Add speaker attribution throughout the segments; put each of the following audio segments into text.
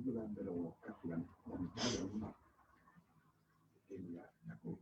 Speaker 1: durante los casi la mitad de una en la coach.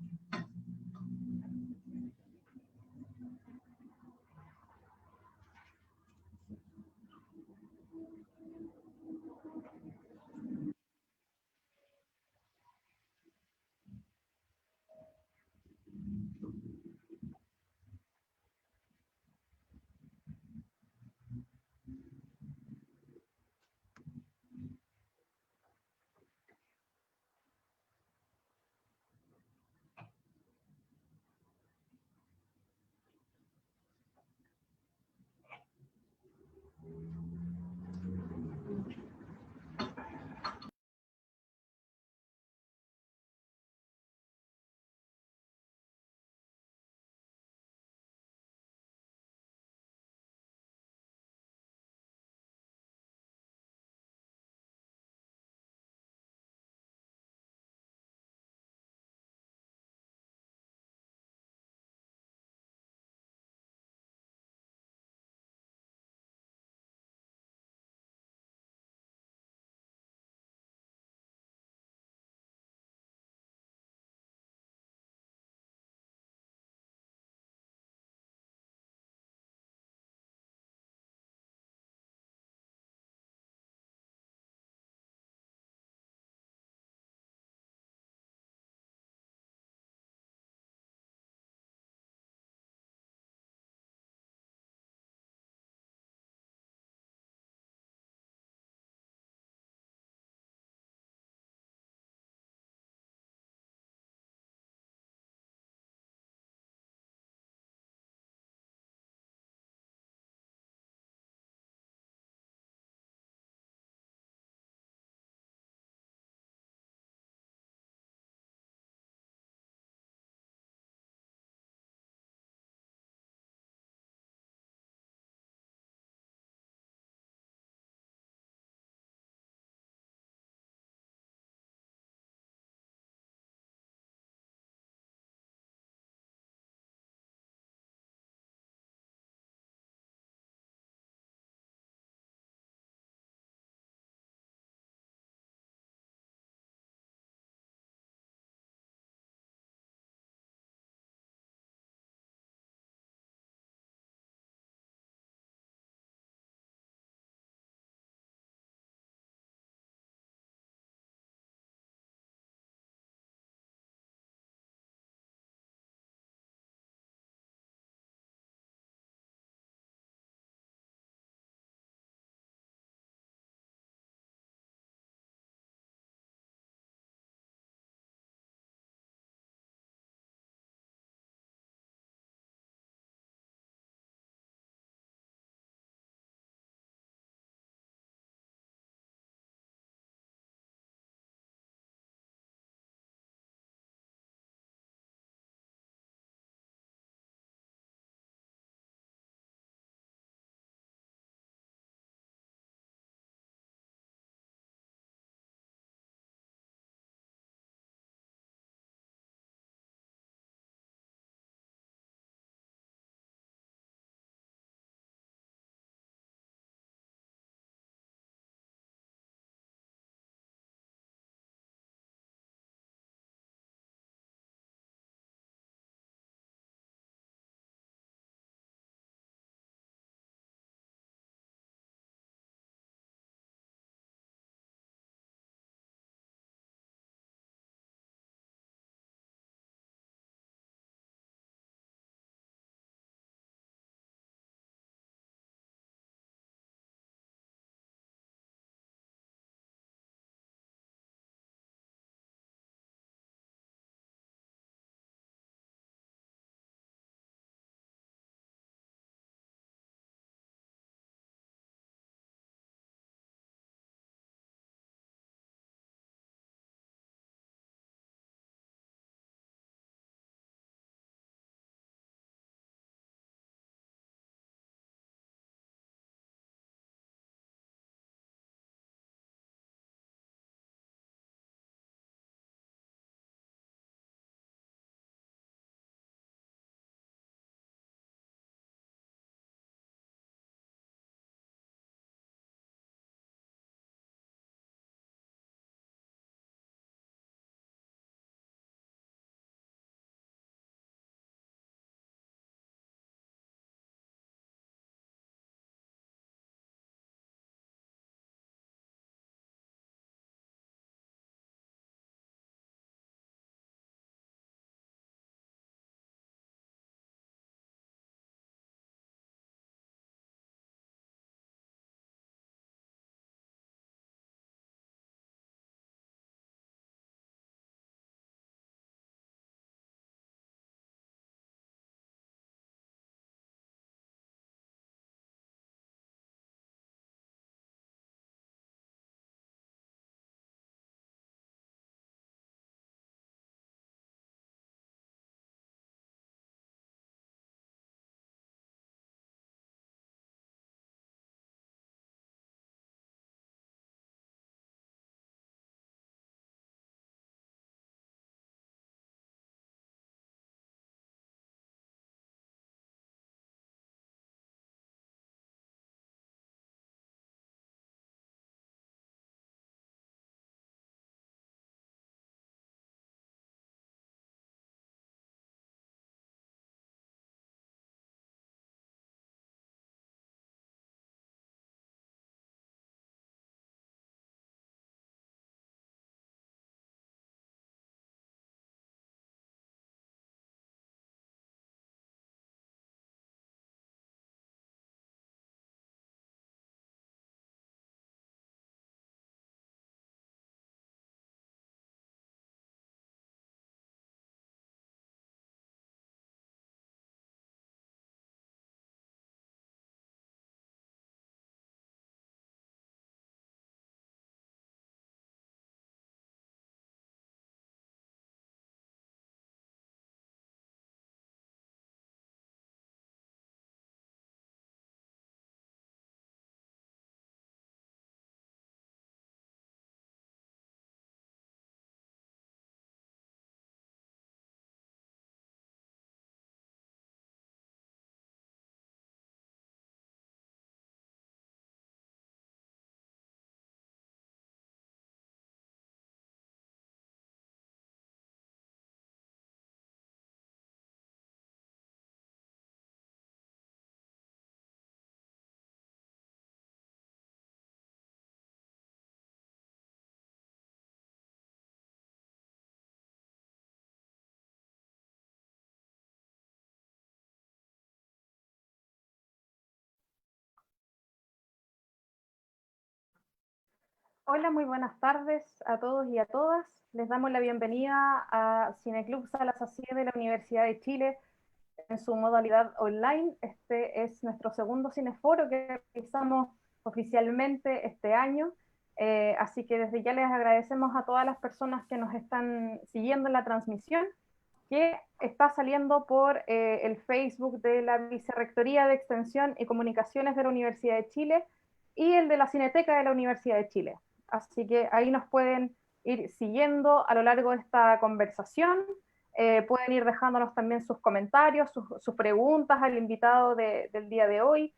Speaker 2: Hola, muy buenas tardes a todos y a todas. Les damos la bienvenida a Cineclub Salas Así de la Universidad de Chile en su modalidad online. Este es nuestro segundo cineforo que realizamos oficialmente este año. Así que desde ya les agradecemos a todas las personas que nos están siguiendo en la transmisión, que está saliendo por el Facebook de la Vicerrectoría de Extensión y Comunicaciones de la Universidad de Chile y el de la Cineteca de la Universidad de Chile. Así que ahí nos pueden ir siguiendo a lo largo de esta conversación. Pueden ir dejándonos también sus comentarios, sus preguntas al invitado del día de hoy,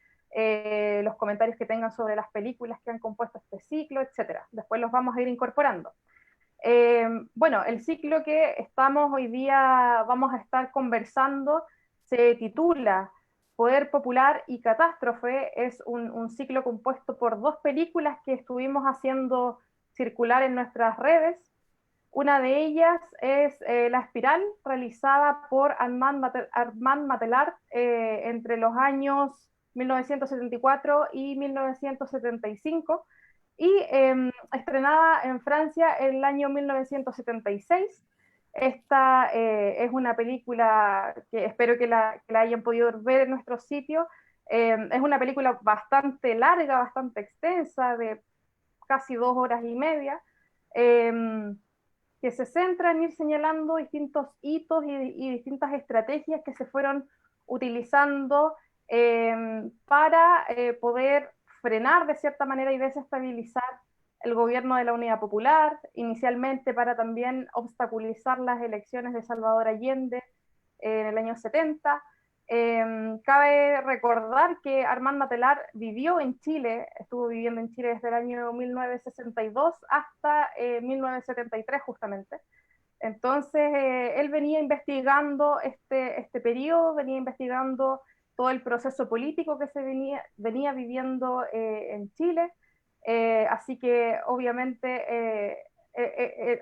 Speaker 2: los comentarios que tengan sobre las películas que han compuesto este ciclo, etcétera. Después los vamos a ir incorporando. Bueno, el ciclo que estamos hoy día, vamos a estar conversando, se titula Poder Popular y Catástrofe. Es un ciclo compuesto por dos películas que estuvimos haciendo circular en nuestras redes. Una de ellas es La Espiral, realizada por Armand Matelart entre los años 1974 y 1975 y estrenada en Francia en el año 1976. Esta es una película que espero que la hayan podido ver en nuestro sitio. Es una película bastante larga, bastante extensa, de casi 2 horas y media, eh, que se centra en ir señalando distintos hitos y distintas estrategias que se fueron utilizando para poder frenar de cierta manera y desestabilizar el gobierno de la Unidad Popular, inicialmente para también obstaculizar las elecciones de Salvador Allende en el año 70. Cabe recordar que Armand Matelart vivió en Chile, estuvo viviendo en Chile desde el año 1962 hasta 1973 justamente. Entonces, él venía investigando este periodo, venía investigando todo el proceso político que se venía viviendo en Chile, así que obviamente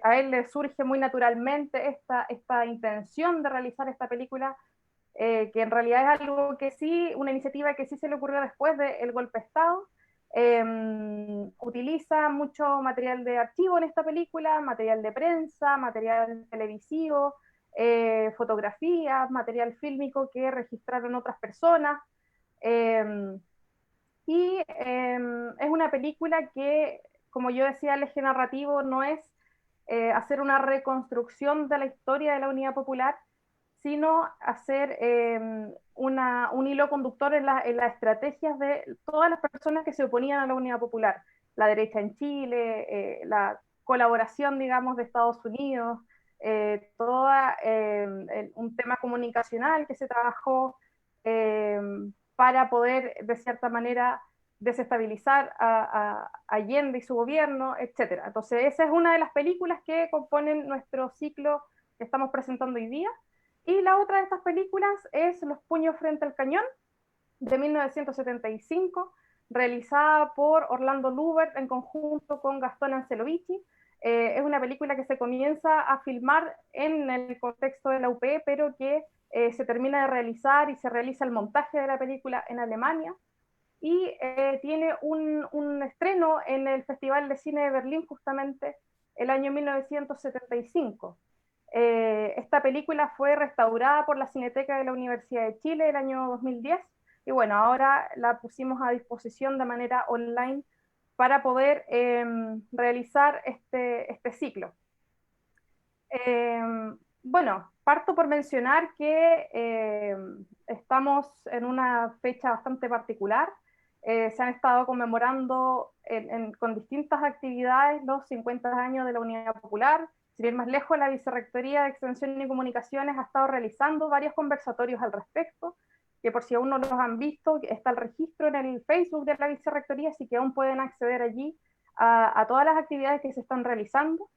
Speaker 2: a él le surge muy naturalmente esta intención de realizar esta película, que en realidad es algo que sí, una iniciativa que sí se le ocurrió después del golpe de Estado. Utiliza mucho material de archivo en esta película, material de prensa, material televisivo, fotografías, material fílmico que registraron otras personas. Eh, es una película que, como yo decía, el eje narrativo no es hacer una reconstrucción de la historia de la Unidad Popular, sino hacer un hilo conductor en las estrategias de todas las personas que se oponían a la Unidad Popular, la derecha en Chile, la colaboración, digamos, de Estados Unidos, todo un tema comunicacional que se trabajó eh, para poder, de cierta manera, desestabilizar a Allende y su gobierno, etcétera. Entonces, esa es una de las películas que componen nuestro ciclo que estamos presentando hoy día. Y la otra de estas películas es Los puños frente al cañón, de 1975, realizada por Orlando Lubert en conjunto con Gastón Ancelovici. Es una película que se comienza a filmar en el contexto de la UP, pero que se termina de realizar y se realiza el montaje de la película en Alemania. Y tiene un estreno en el Festival de Cine de Berlín justamente el año 1975. Esta película fue restaurada por la Cineteca de la Universidad de Chile el año 2010 y bueno, ahora la pusimos a disposición de manera online para poder realizar este ciclo. Eh, bueno, parto por mencionar que estamos en una fecha bastante particular. Se han estado conmemorando con distintas actividades los 50 años de la Unidad Popular. Sin ir más lejos, la Vicerrectoría de Extensión y Comunicaciones ha estado realizando varios conversatorios al respecto, que por si aún no los han visto, está el registro en el Facebook de la Vicerrectoría, así que aún pueden acceder allí a todas las actividades que se están realizando.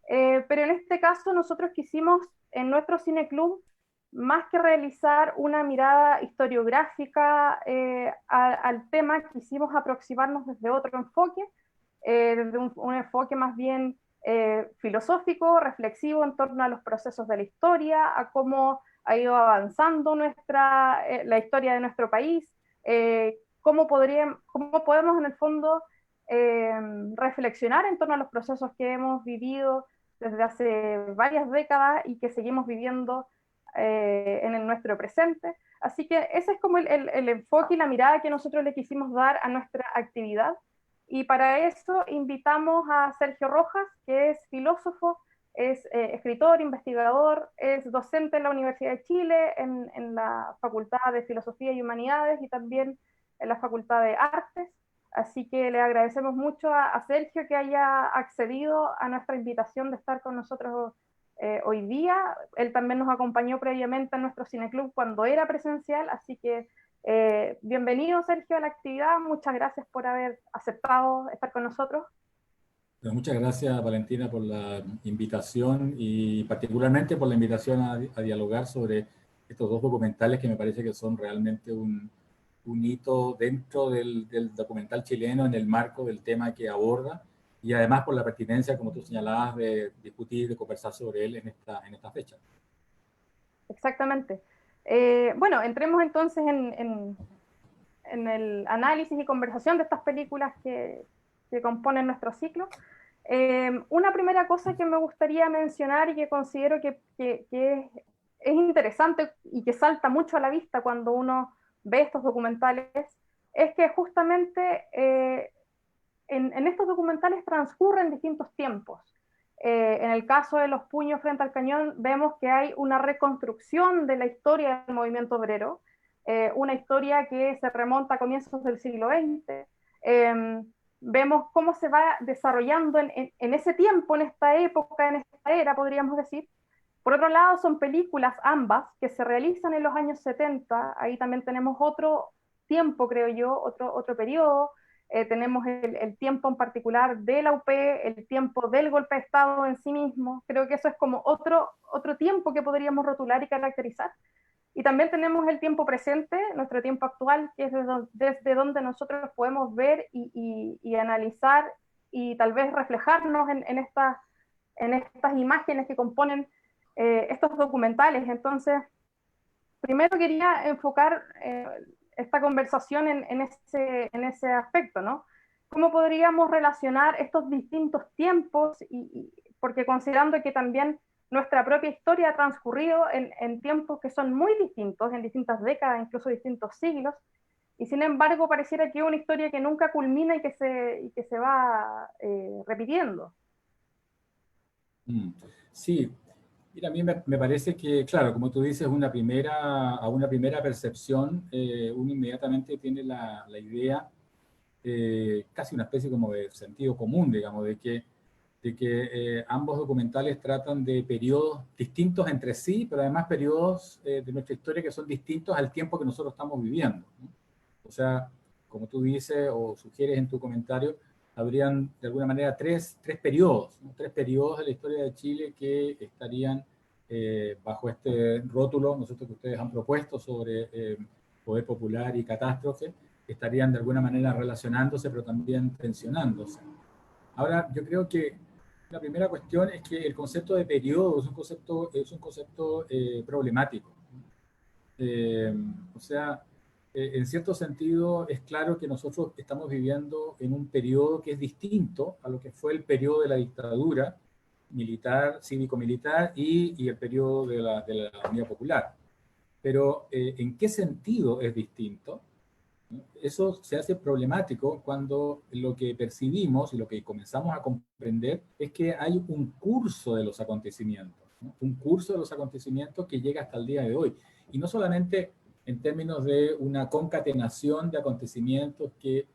Speaker 2: Pero en este caso nosotros quisimos en nuestro cineclub, más que realizar una mirada historiográfica al tema, quisimos aproximarnos desde otro enfoque, desde un enfoque más bien filosófico, reflexivo en torno a los procesos de la historia, a cómo ha ido avanzando la historia de nuestro país, cómo podemos en el fondo reflexionar en torno a los procesos que hemos vivido desde hace varias décadas y que seguimos viviendo en nuestro presente. Así que ese es como el enfoque y la mirada que nosotros le quisimos dar a nuestra actividad. Y para eso invitamos a Sergio Rojas, que es filósofo, es escritor, investigador, es docente en la Universidad de Chile, en la Facultad de Filosofía y Humanidades y también en la Facultad de Artes. Así que le agradecemos mucho a Sergio que haya accedido a nuestra invitación de estar con nosotros hoy día. Él también nos acompañó previamente en nuestro cineclub cuando era presencial, así que bienvenido Sergio a la actividad, muchas gracias por haber aceptado estar con nosotros.
Speaker 3: Bueno, muchas gracias Valentina por la invitación y particularmente por la invitación a dialogar sobre estos dos documentales que me parece que son realmente un hito dentro del documental chileno en el marco del tema que aborda y además por la pertinencia, como tú señalabas, de discutir, de conversar sobre él en esta fecha.
Speaker 2: Exactamente. Bueno, entremos entonces en el análisis y conversación de estas películas que componen nuestro ciclo. Una primera cosa que me gustaría mencionar y que considero que es interesante y que salta mucho a la vista cuando uno ve estos documentales, es que justamente en estos documentales transcurren distintos tiempos. En el caso de Los puños frente al cañón, vemos que hay una reconstrucción de la historia del movimiento obrero, una historia que se remonta a comienzos del siglo XX. Vemos cómo se va desarrollando en ese tiempo, en esta época, en esta era, podríamos decir. Por otro lado, son películas ambas que se realizan en los años 70. Ahí también tenemos otro tiempo, creo yo, otro periodo. Tenemos el tiempo en particular de la UP, el tiempo del golpe de Estado en sí mismo. Creo que eso es como otro tiempo que podríamos rotular y caracterizar. Y también tenemos el tiempo presente, nuestro tiempo actual, que es desde donde nosotros podemos ver y analizar y tal vez reflejarnos en estas imágenes que componen estos documentales. Entonces, primero quería enfocar esta conversación en ese aspecto, ¿no? ¿Cómo podríamos relacionar estos distintos tiempos? Porque considerando que también nuestra propia historia ha transcurrido en tiempos que son muy distintos, en distintas décadas, incluso distintos siglos, y sin embargo pareciera que es una historia que nunca culmina y que se va repitiendo.
Speaker 3: Sí, mira, a mí me parece que, claro, como tú dices, a una primera percepción, uno inmediatamente tiene la idea, casi una especie como de sentido común, digamos, de que ambos documentales tratan de periodos distintos entre sí, pero además periodos de nuestra historia que son distintos al tiempo que nosotros estamos viviendo, ¿no? O sea, como tú dices o sugieres en tu comentario, habrían de alguna manera tres periodos, ¿no? Tres periodos de la historia de Chile que estarían bajo este rótulo, nosotros que ustedes han propuesto sobre poder popular y catástrofe, estarían de alguna manera relacionándose, pero también tensionándose. Ahora, yo creo que la primera cuestión es que el concepto de periodo es un concepto problemático. O sea, en cierto sentido es claro que nosotros estamos viviendo en un periodo que es distinto a lo que fue el periodo de la dictadura militar, cívico-militar y el periodo de la Unidad Popular. Pero ¿en qué sentido es distinto? Eso se hace problemático cuando lo que percibimos y lo que comenzamos a comprender es que hay un curso de los acontecimientos, ¿no? Un curso de los acontecimientos que llega hasta el día de hoy. Y no solamente en términos de una concatenación de acontecimientos que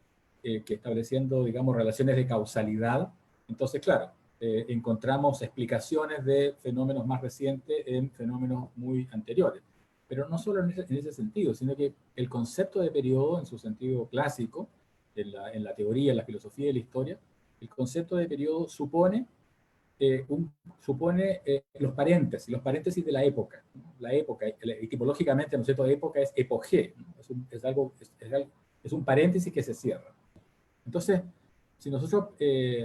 Speaker 3: estableciendo, digamos, relaciones de causalidad. Entonces, claro, encontramos explicaciones de fenómenos más recientes en fenómenos muy anteriores. Pero no solo en ese sentido, sino que el concepto de periodo, en su sentido clásico, en la teoría, en la filosofía y la historia, el concepto de periodo supone los paréntesis de la época, ¿no? La época, etimológicamente, ¿no es cierto?, época es epogé, ¿no? Es un paréntesis que se cierra. Entonces, si nosotros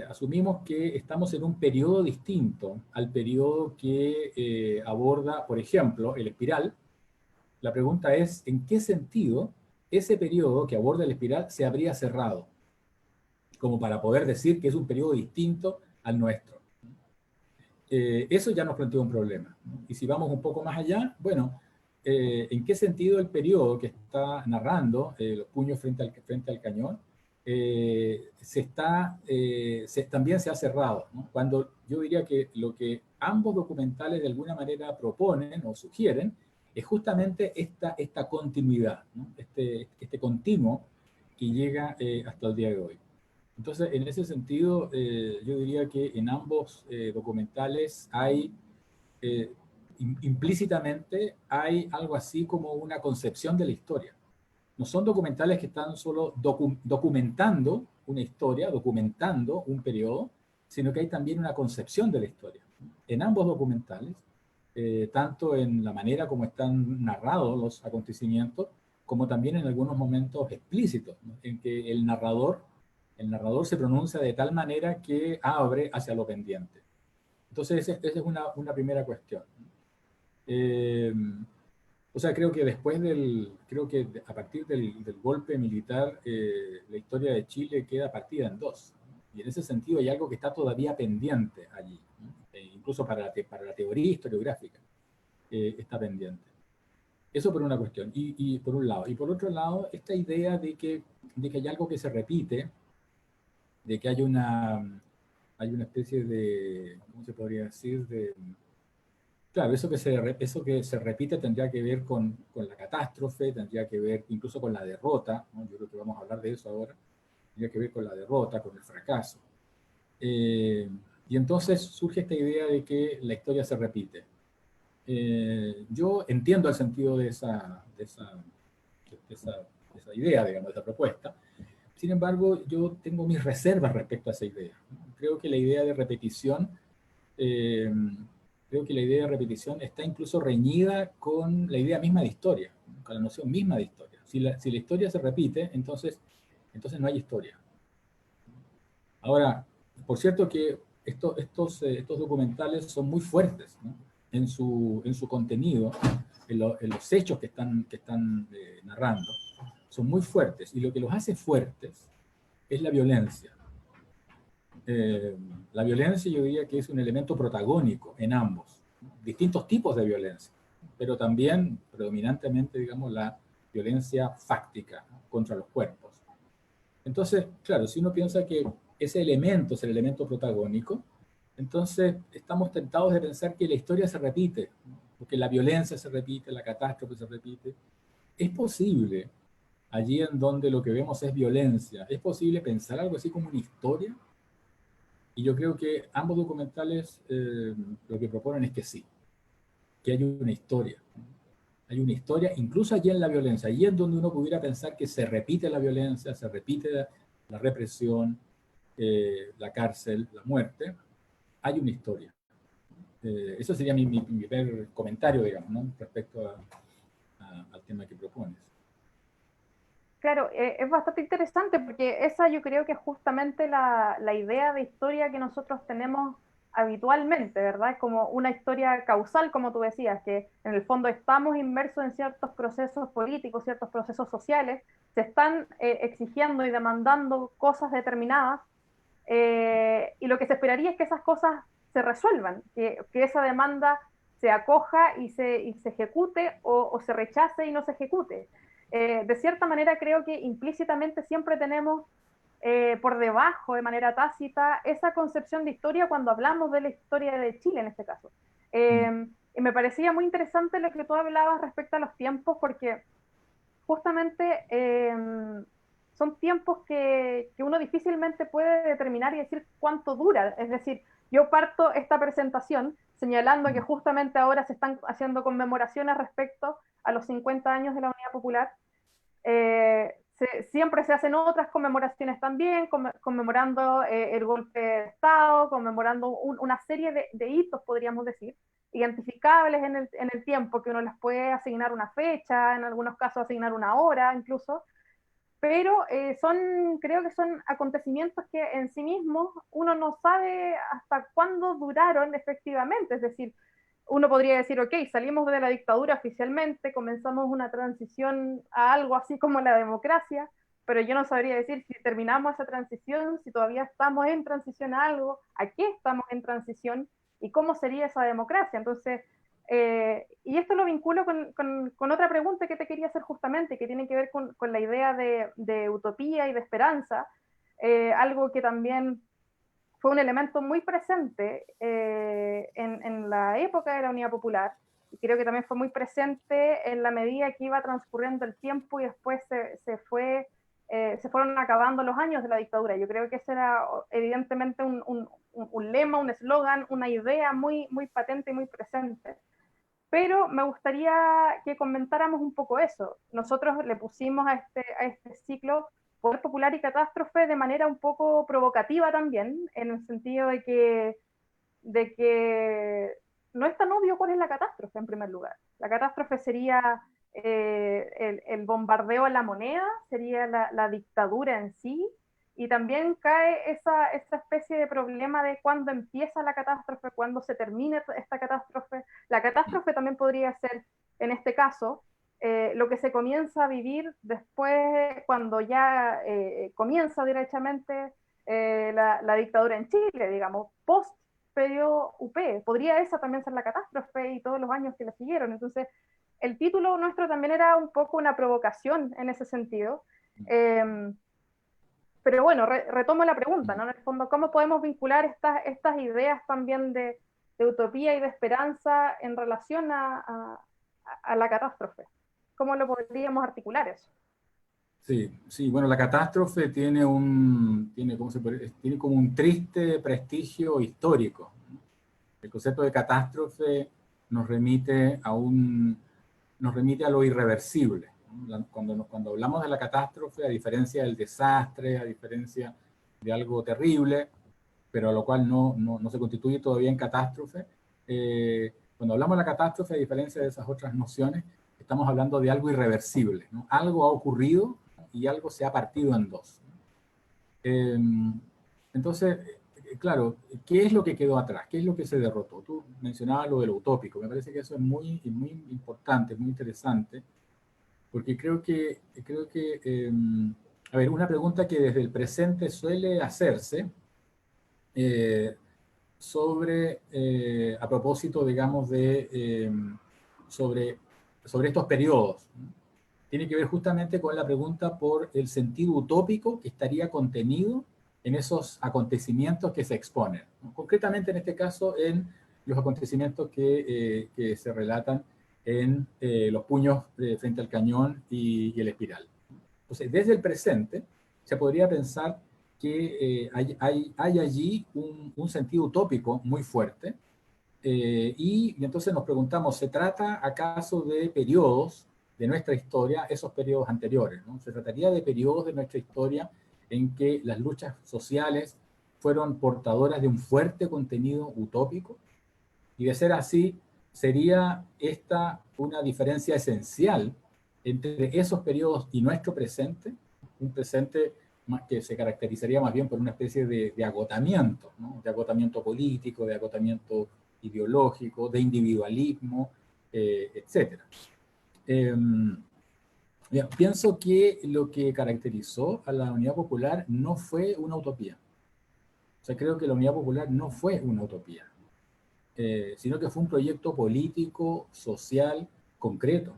Speaker 3: asumimos que estamos en un periodo distinto al periodo que aborda, por ejemplo, el Espiral, la pregunta es, ¿en qué sentido ese periodo que aborda el Espiral se habría cerrado? como para poder decir que es un periodo distinto al nuestro. Eso ya nos plantea un problema, ¿no? Y si vamos un poco más allá, bueno, ¿en qué sentido el periodo que está narrando, los puños frente al cañón, también se ha cerrado, ¿no? Cuando yo diría que lo que ambos documentales de alguna manera proponen o sugieren es justamente esta continuidad, ¿no? Este continuo que llega hasta el día de hoy. Entonces, en ese sentido, yo diría que en ambos documentales hay, implícitamente, hay algo así como una concepción de la historia. No son documentales que están solo documentando una historia, documentando un periodo, sino que hay también una concepción de la historia. En ambos documentales, tanto en la manera como están narrados los acontecimientos, como también en algunos momentos explícitos, ¿no? En que el narrador se pronuncia de tal manera que abre hacia lo pendiente. Entonces, esa es una primera cuestión. O sea, creo que a partir del golpe militar, la historia de Chile queda partida en dos. Y en ese sentido hay algo que está todavía pendiente allí, ¿no? Incluso para la teoría historiográfica está pendiente. Eso por una cuestión, y por un lado. Y por otro lado, esta idea de que hay algo que se repite, de que hay una especie de, ¿cómo se podría decir? Claro, eso que se repite tendría que ver con la catástrofe, tendría que ver incluso con la derrota, ¿no? Yo creo que vamos a hablar de eso ahora, tendría que ver con la derrota, con el fracaso. Y entonces surge esta idea de que la historia se repite. Yo entiendo el sentido de esa idea, digamos, de esa propuesta. Sin embargo, yo tengo mis reservas respecto a esa idea. Creo que la idea de repetición, está incluso reñida con la idea misma de historia, con la noción misma de historia. Si la historia se repite, entonces no hay historia. Ahora, por cierto que estos documentales son muy fuertes, ¿no? en su contenido, en los hechos que están narrando, son muy fuertes. Y lo que los hace fuertes es la violencia. La violencia yo diría que es un elemento protagónico en ambos. Distintos tipos de violencia, pero también predominantemente, digamos, la violencia fáctica, ¿no? Contra los cuerpos. Entonces, claro, si uno piensa que ese elemento es el elemento protagónico, entonces estamos tentados de pensar que la historia se repite, ¿no? Porque la violencia se repite, la catástrofe se repite. Es posible, allí en donde lo que vemos es violencia, es posible pensar algo así como una historia. Y yo creo que ambos documentales lo que proponen es que sí, que hay una historia. Hay una historia, incluso allí en la violencia, allí en donde uno pudiera pensar que se repite la violencia, se repite la represión, la cárcel, la muerte, hay una historia. Eso sería mi primer comentario, digamos, ¿no? Respecto al tema que propones.
Speaker 2: Claro, es bastante interesante porque esa yo creo que es justamente la idea de historia que nosotros tenemos habitualmente, ¿verdad? Es como una historia causal, como tú decías, que en el fondo estamos inmersos en ciertos procesos políticos, ciertos procesos sociales, se están exigiendo y demandando cosas determinadas, y lo que se esperaría es que esas cosas se resuelvan, que esa demanda se acoja y se ejecute o se rechace y no se ejecute. De cierta manera creo que implícitamente siempre tenemos por debajo, de manera tácita, esa concepción de historia cuando hablamos de la historia de Chile en este caso. Y me parecía muy interesante lo que tú hablabas respecto a los tiempos, porque justamente son tiempos que uno difícilmente puede determinar y decir cuánto dura. Es decir, yo parto esta presentación señalando que justamente ahora se están haciendo conmemoraciones respecto a los 50 años de la Unidad Popular. Siempre se hacen otras conmemoraciones también, conmemorando el golpe de Estado, conmemorando una serie de hitos, podríamos decir, identificables en el tiempo, que uno les puede asignar una fecha, en algunos casos asignar una hora incluso, pero creo que son acontecimientos que en sí mismos uno no sabe hasta cuándo duraron efectivamente, es decir, uno podría decir, ok, salimos de la dictadura oficialmente, comenzamos una transición a algo así como la democracia, pero yo no sabría decir si terminamos esa transición, si todavía estamos en transición a algo, a qué estamos en transición y cómo sería esa democracia. Entonces, y esto lo vinculo con otra pregunta que te quería hacer justamente, que tiene que ver con la idea de utopía y de esperanza, algo que también fue un elemento muy presente en la época de la Unidad Popular, y creo que también fue muy presente en la medida que iba transcurriendo el tiempo y después se fueron acabando los años de la dictadura. Yo creo que ese era evidentemente un lema, un eslogan, una idea muy, muy patente y muy presente. Pero me gustaría que comentáramos un poco eso. Nosotros le pusimos a este ciclo Poder Popular y Catástrofe de manera un poco provocativa también, en el sentido de que no es tan obvio cuál es la catástrofe en primer lugar. La catástrofe sería el bombardeo a la moneda, sería la dictadura en sí, y también cae esa especie de problema de cuándo empieza la catástrofe, cuándo se termina esta catástrofe. La catástrofe también podría ser, en este caso, lo que se comienza a vivir después, cuando ya comienza directamente la dictadura en Chile, digamos, post periodo UP. Podría esa también ser la catástrofe y todos los años que la siguieron. Entonces, el título nuestro también era un poco una provocación en ese sentido. Pero bueno, retomo la pregunta, ¿no? En el fondo, ¿cómo podemos vincular estas ideas también de utopía y de esperanza en relación a la catástrofe? ¿Cómo lo podríamos articular eso?
Speaker 3: Sí, sí, bueno, la catástrofe tiene como un triste prestigio histórico. El concepto de catástrofe nos remite nos remite a lo irreversible. Cuando hablamos de la catástrofe, a diferencia del desastre, a diferencia de algo terrible, pero a lo cual no se constituye todavía en catástrofe, cuando hablamos de la catástrofe, a diferencia de esas otras nociones, estamos hablando de algo irreversible, ¿no? Algo ha ocurrido y algo se ha partido en dos. Entonces, claro, ¿qué es lo que quedó atrás? ¿Qué es lo que se derrotó? Tú mencionabas lo de lo utópico. Me parece que eso es muy, muy importante, muy interesante, porque a ver, una pregunta que desde el presente suele hacerse a propósito, digamos, sobre, sobre estos periodos, ¿no? Tiene que ver justamente con la pregunta por el sentido utópico que estaría contenido en esos acontecimientos que se exponen, ¿no? Concretamente en este caso en los acontecimientos que se relatan en los puños frente al cañón y el espiral. Entonces, desde el presente se podría pensar que hay allí un sentido utópico muy fuerte, y entonces nos preguntamos, ¿se trata acaso de periodos de nuestra historia, esos periodos anteriores, ¿no? ¿Se trataría de periodos de nuestra historia en que las luchas sociales fueron portadoras de un fuerte contenido utópico? Y de ser así, ¿sería esta una diferencia esencial entre esos periodos y nuestro presente? Un presente que se caracterizaría más bien por una especie de agotamiento, ¿no? De agotamiento político, de agotamiento ideológico, de individualismo, etc. Pienso que lo que caracterizó a la Unidad Popular no fue una utopía. O sea, creo que la Unidad Popular no fue una utopía, sino que fue un proyecto político, social, concreto,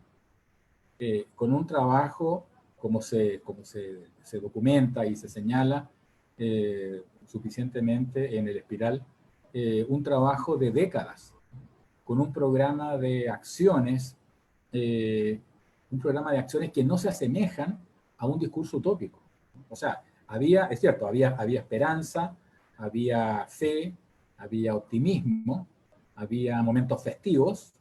Speaker 3: con un trabajo, se documenta y se señala suficientemente en el Espiral, un trabajo de décadas, con eh, un programa de acciones que no se asemejan a un discurso utópico. O sea, es cierto, había esperanza, había fe, había optimismo, había momentos festivos,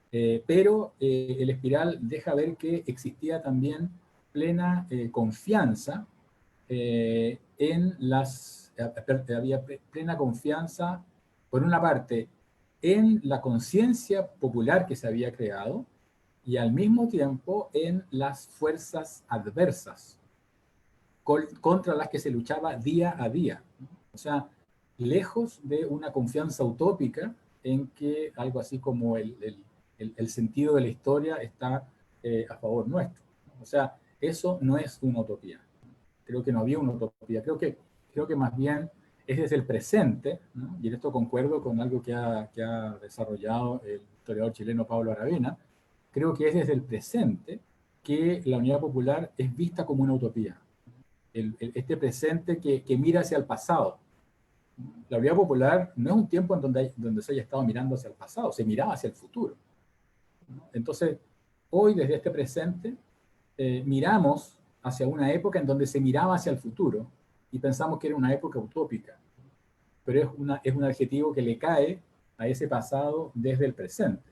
Speaker 3: pero el Espiral deja ver que existía también plena confianza había plena confianza, por una parte, en la conciencia popular que se había creado y al mismo tiempo en las fuerzas adversas contra las que se luchaba día a día. O sea, lejos de una confianza utópica en que algo así como el sentido de la historia está a favor nuestro. O sea, Eso no es una utopía. Creo que no había una utopía. Creo que más bien es desde el presente, ¿no? Y en esto concuerdo con algo que ha desarrollado el historiador chileno Pablo Aravena. Creo que es desde el presente que la unidad popular es vista como una utopía. Este presente que mira hacia el pasado. La unidad popular no es un tiempo en donde se haya estado mirando hacia el pasado, se miraba hacia el futuro. Entonces, hoy desde este presente miramos hacia una época en donde se miraba hacia el futuro y pensamos que era una época utópica, pero es un adjetivo que le cae a ese pasado desde el presente.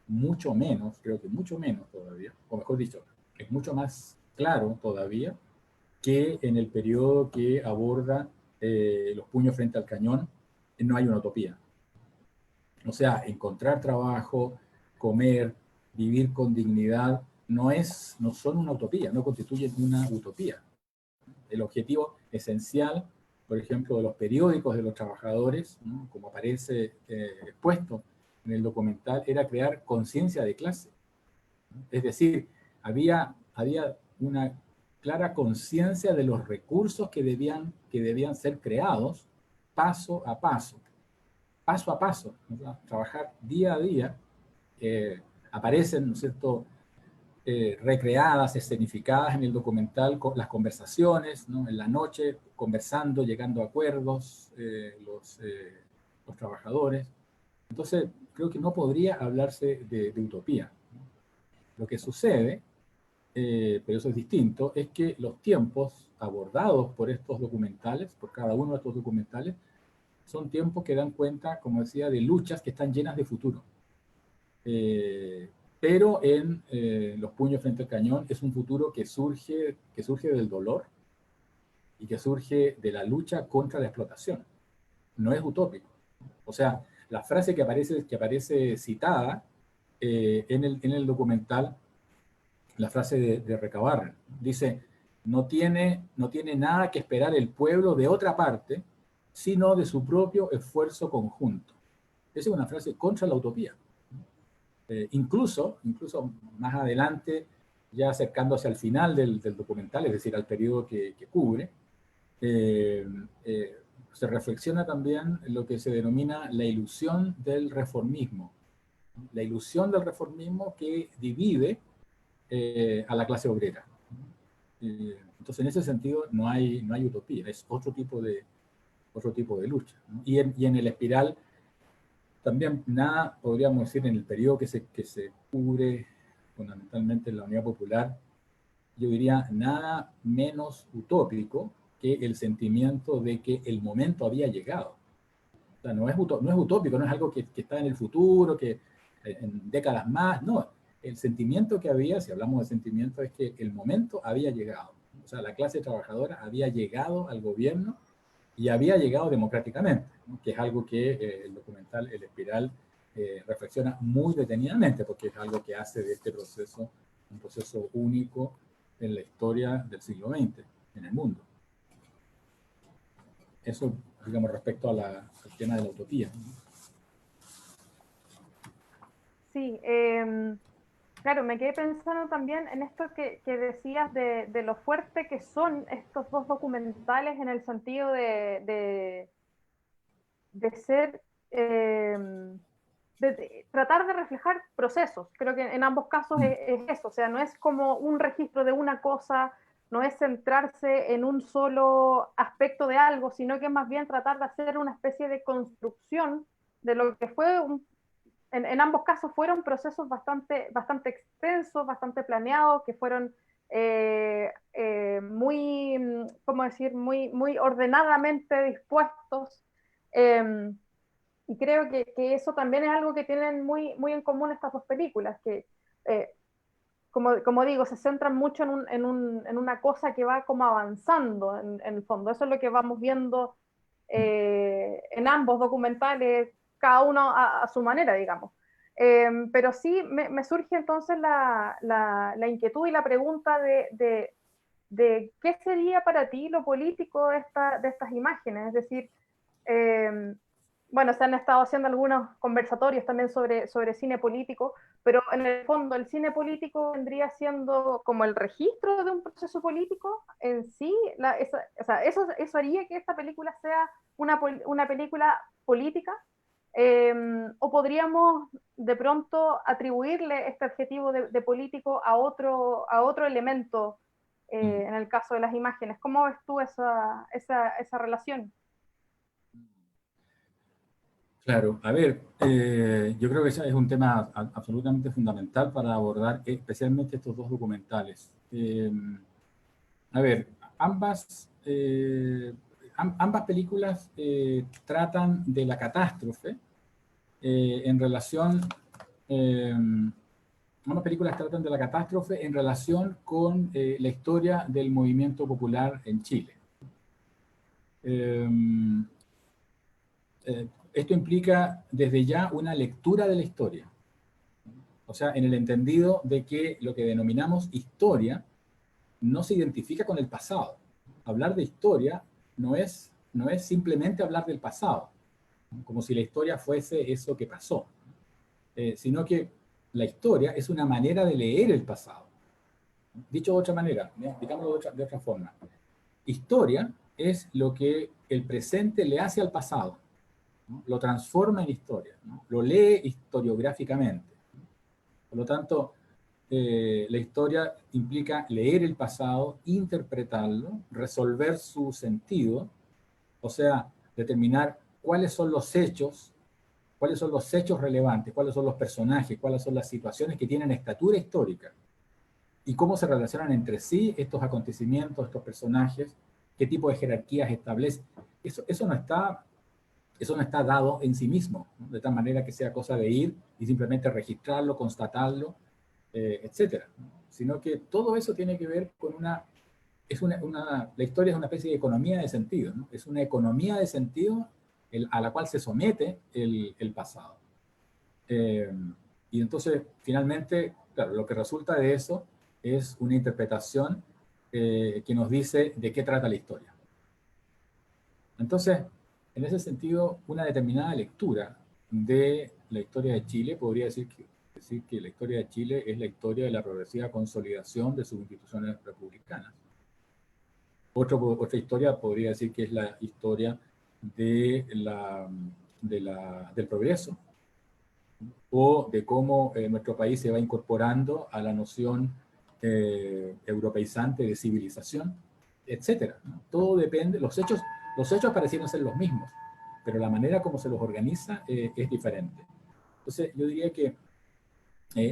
Speaker 3: Mucho menos, creo que mucho menos todavía, o mejor dicho, es mucho más claro todavía que en el periodo que aborda los puños frente al cañón, no hay una utopía. O sea, encontrar trabajo, comer, vivir con dignidad, no son una utopía, no constituyen una utopía. El objetivo esencial, por ejemplo, de los periódicos de los trabajadores, ¿no? Como aparece expuesto en el documental, era crear conciencia de clase. Es decir, había una clara conciencia de los recursos que debían ser creados paso a paso, ¿no? Trabajar día a día. Aparecen, ¿no es cierto?, recreadas, escenificadas en el documental, las conversaciones, ¿no? En la noche, conversando, llegando a acuerdos, los trabajadores. Entonces, creo que no podría hablarse de utopía. Lo que sucede, pero eso es distinto, es que los tiempos abordados por estos documentales, por cada uno de estos documentales, son tiempos que dan cuenta, como decía, de luchas que están llenas de futuro. Pero en Los puños frente al cañón es un futuro que surge del dolor y que surge de la lucha contra la explotación. No es utópico. O sea, la frase que aparece citada en el documental, la frase de Recabarren, dice, no tiene nada que esperar el pueblo de otra parte, sino de su propio esfuerzo conjunto. Esa es una frase contra la utopía. Incluso más adelante, ya acercándose al final del documental, es decir, al periodo que cubre, se reflexiona también lo que se denomina la ilusión del reformismo. La ilusión del reformismo que divide a la clase obrera. Entonces, en ese sentido, no hay utopía, es otro tipo de lucha, ¿no? Y en el espiral, también nada, podríamos decir, en el periodo que se cubre fundamentalmente en la Unidad Popular, yo diría nada menos utópico que el sentimiento de que el momento había llegado. O sea, no es utópico, no es algo que está en el futuro, que en décadas más, no. El sentimiento que había, si hablamos de sentimiento, es que el momento había llegado. O sea, la clase trabajadora había llegado al gobierno y había llegado democráticamente, ¿no? Que es algo que el documental El Espiral reflexiona muy detenidamente, porque es algo que hace de este proceso un proceso único en la historia del siglo XX, en el mundo. Eso, digamos, respecto al tema de la utopía.
Speaker 2: Sí, claro, me quedé pensando también en esto que decías de lo fuerte que son estos dos documentales en el sentido de ser, de tratar de reflejar procesos. Creo que en ambos casos es eso, o sea, no es como un registro de una cosa, no es centrarse en un solo aspecto de algo, sino que más bien tratar de hacer una especie de construcción de lo que fue en ambos casos fueron procesos bastante extensos, bastante planeados, que fueron muy, ¿cómo decir?, muy ordenadamente dispuestos. Eh, y creo que eso también es algo que tienen muy en común estas dos películas, que, como digo, se centran mucho en una cosa que va como avanzando en el fondo. Eso es lo que vamos viendo en ambos documentales, cada uno a su manera, digamos. Pero sí me surge entonces la inquietud y la pregunta de qué sería para ti lo político de estas imágenes. Es decir, bueno, se han estado haciendo algunos conversatorios también sobre cine político, pero en el fondo el cine político vendría siendo como el registro de un proceso político en sí. O sea, eso haría que esta película sea una película política, eh, o podríamos de pronto atribuirle este adjetivo de político a otro elemento,
Speaker 3: Mm.
Speaker 2: en el caso de las imágenes. ¿Cómo ves tú esa relación?
Speaker 3: Claro, a ver, yo creo que ese es un tema absolutamente fundamental para abordar especialmente estos dos documentales. A ver, ambas películas tratan de la catástrofe en relación, eh, ambas películas tratan de la catástrofe en relación con la historia del movimiento popular en Chile. Eh, Esto implica desde ya una lectura de la historia. O sea, en el entendido de que lo que denominamos historia no se identifica con el pasado. Hablar de historia no es simplemente hablar del pasado, como si la historia fuese eso que pasó, sino que la historia es una manera de leer el pasado. Dicho de otra manera, digámoslo de otra forma, historia es lo que el presente le hace al pasado, ¿no? Lo transforma en historia, ¿no? Lo lee historiográficamente. Por lo tanto, la historia implica leer el pasado, interpretarlo, resolver su sentido, o sea, determinar cuáles son los hechos relevantes, cuáles son los personajes, cuáles son las situaciones que tienen estatura histórica y cómo se relacionan entre sí estos acontecimientos, estos personajes, qué tipo de jerarquías establece. Eso no está dado en sí mismo, ¿no? De tal manera que sea cosa de ir y simplemente registrarlo, constatarlo, etcétera, ¿no? Sino que todo eso tiene que ver con la historia es una especie de economía de sentido, ¿no? Es una economía de sentido a la cual se somete el pasado. Eh, y entonces, finalmente, claro, lo que resulta de eso es una interpretación que nos dice de qué trata la historia. Entonces, en ese sentido, una determinada lectura de la historia de Chile podría decir que la historia de Chile es la historia de la progresiva consolidación de sus instituciones republicanas. Otra historia podría decir que es la historia del progreso, o de cómo nuestro país se va incorporando a la noción europeizante de civilización, etcétera, ¿no? Todo depende, los hechos parecieran ser los mismos, pero la manera como se los organiza es diferente. Entonces, yo diría que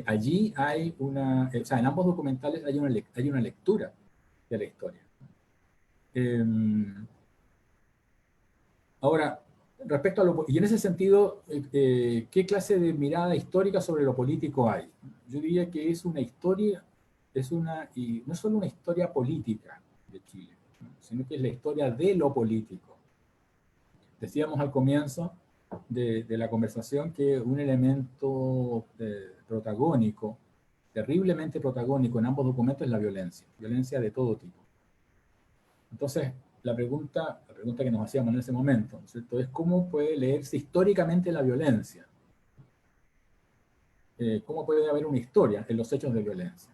Speaker 3: allí hay o sea, en ambos documentales hay una lectura de la historia. Ahora, y en ese sentido, ¿qué clase de mirada histórica sobre lo político hay? Yo diría que es una historia, y no es solo una historia política de Chile, ¿no? Sino que es la historia de lo político. Decíamos al comienzo de la conversación que un elemento protagónico, terriblemente protagónico en ambos documentos es la violencia de todo tipo. Entonces, la pregunta que nos hacíamos en ese momento, ¿no es cierto?, es cómo puede leerse históricamente la violencia. ¿Cómo puede haber una historia en los hechos de violencia?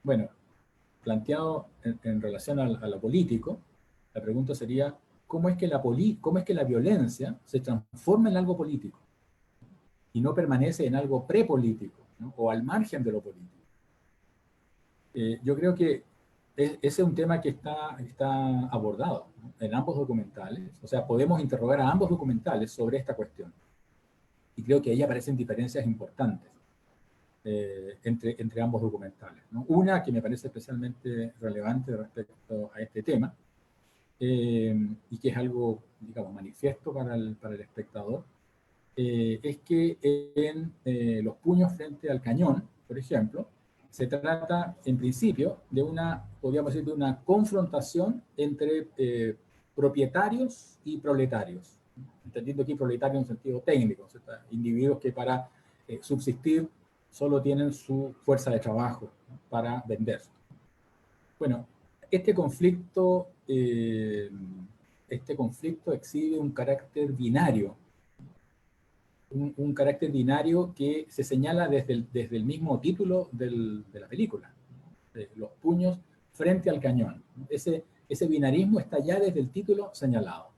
Speaker 3: Bueno, planteado en relación a lo político, la pregunta sería, ¿cómo es que la violencia se transforma en algo político y no permanece en algo prepolítico, ¿no?, o al margen de lo político? Yo creo que ese es un tema que está abordado, ¿no?, en ambos documentales. O sea, podemos interrogar a ambos documentales sobre esta cuestión. Y creo que ahí aparecen diferencias importantes entre ambos documentales, ¿no? Una que me parece especialmente relevante respecto a este tema, y que es algo, digamos, manifiesto para el espectador, es que en Los puños frente al cañón, por ejemplo, se trata en principio podríamos decir, de una confrontación entre propietarios y proletarios, entendiendo aquí proletarios en un sentido técnico, ¿cierto?, individuos que para subsistir solo tienen su fuerza de trabajo, ¿no?, para vender. Bueno, este conflicto exhibe un carácter binario un carácter binario que se señala desde el mismo título de la película, los puños frente al cañón. Ese binarismo está ya desde el título señalado.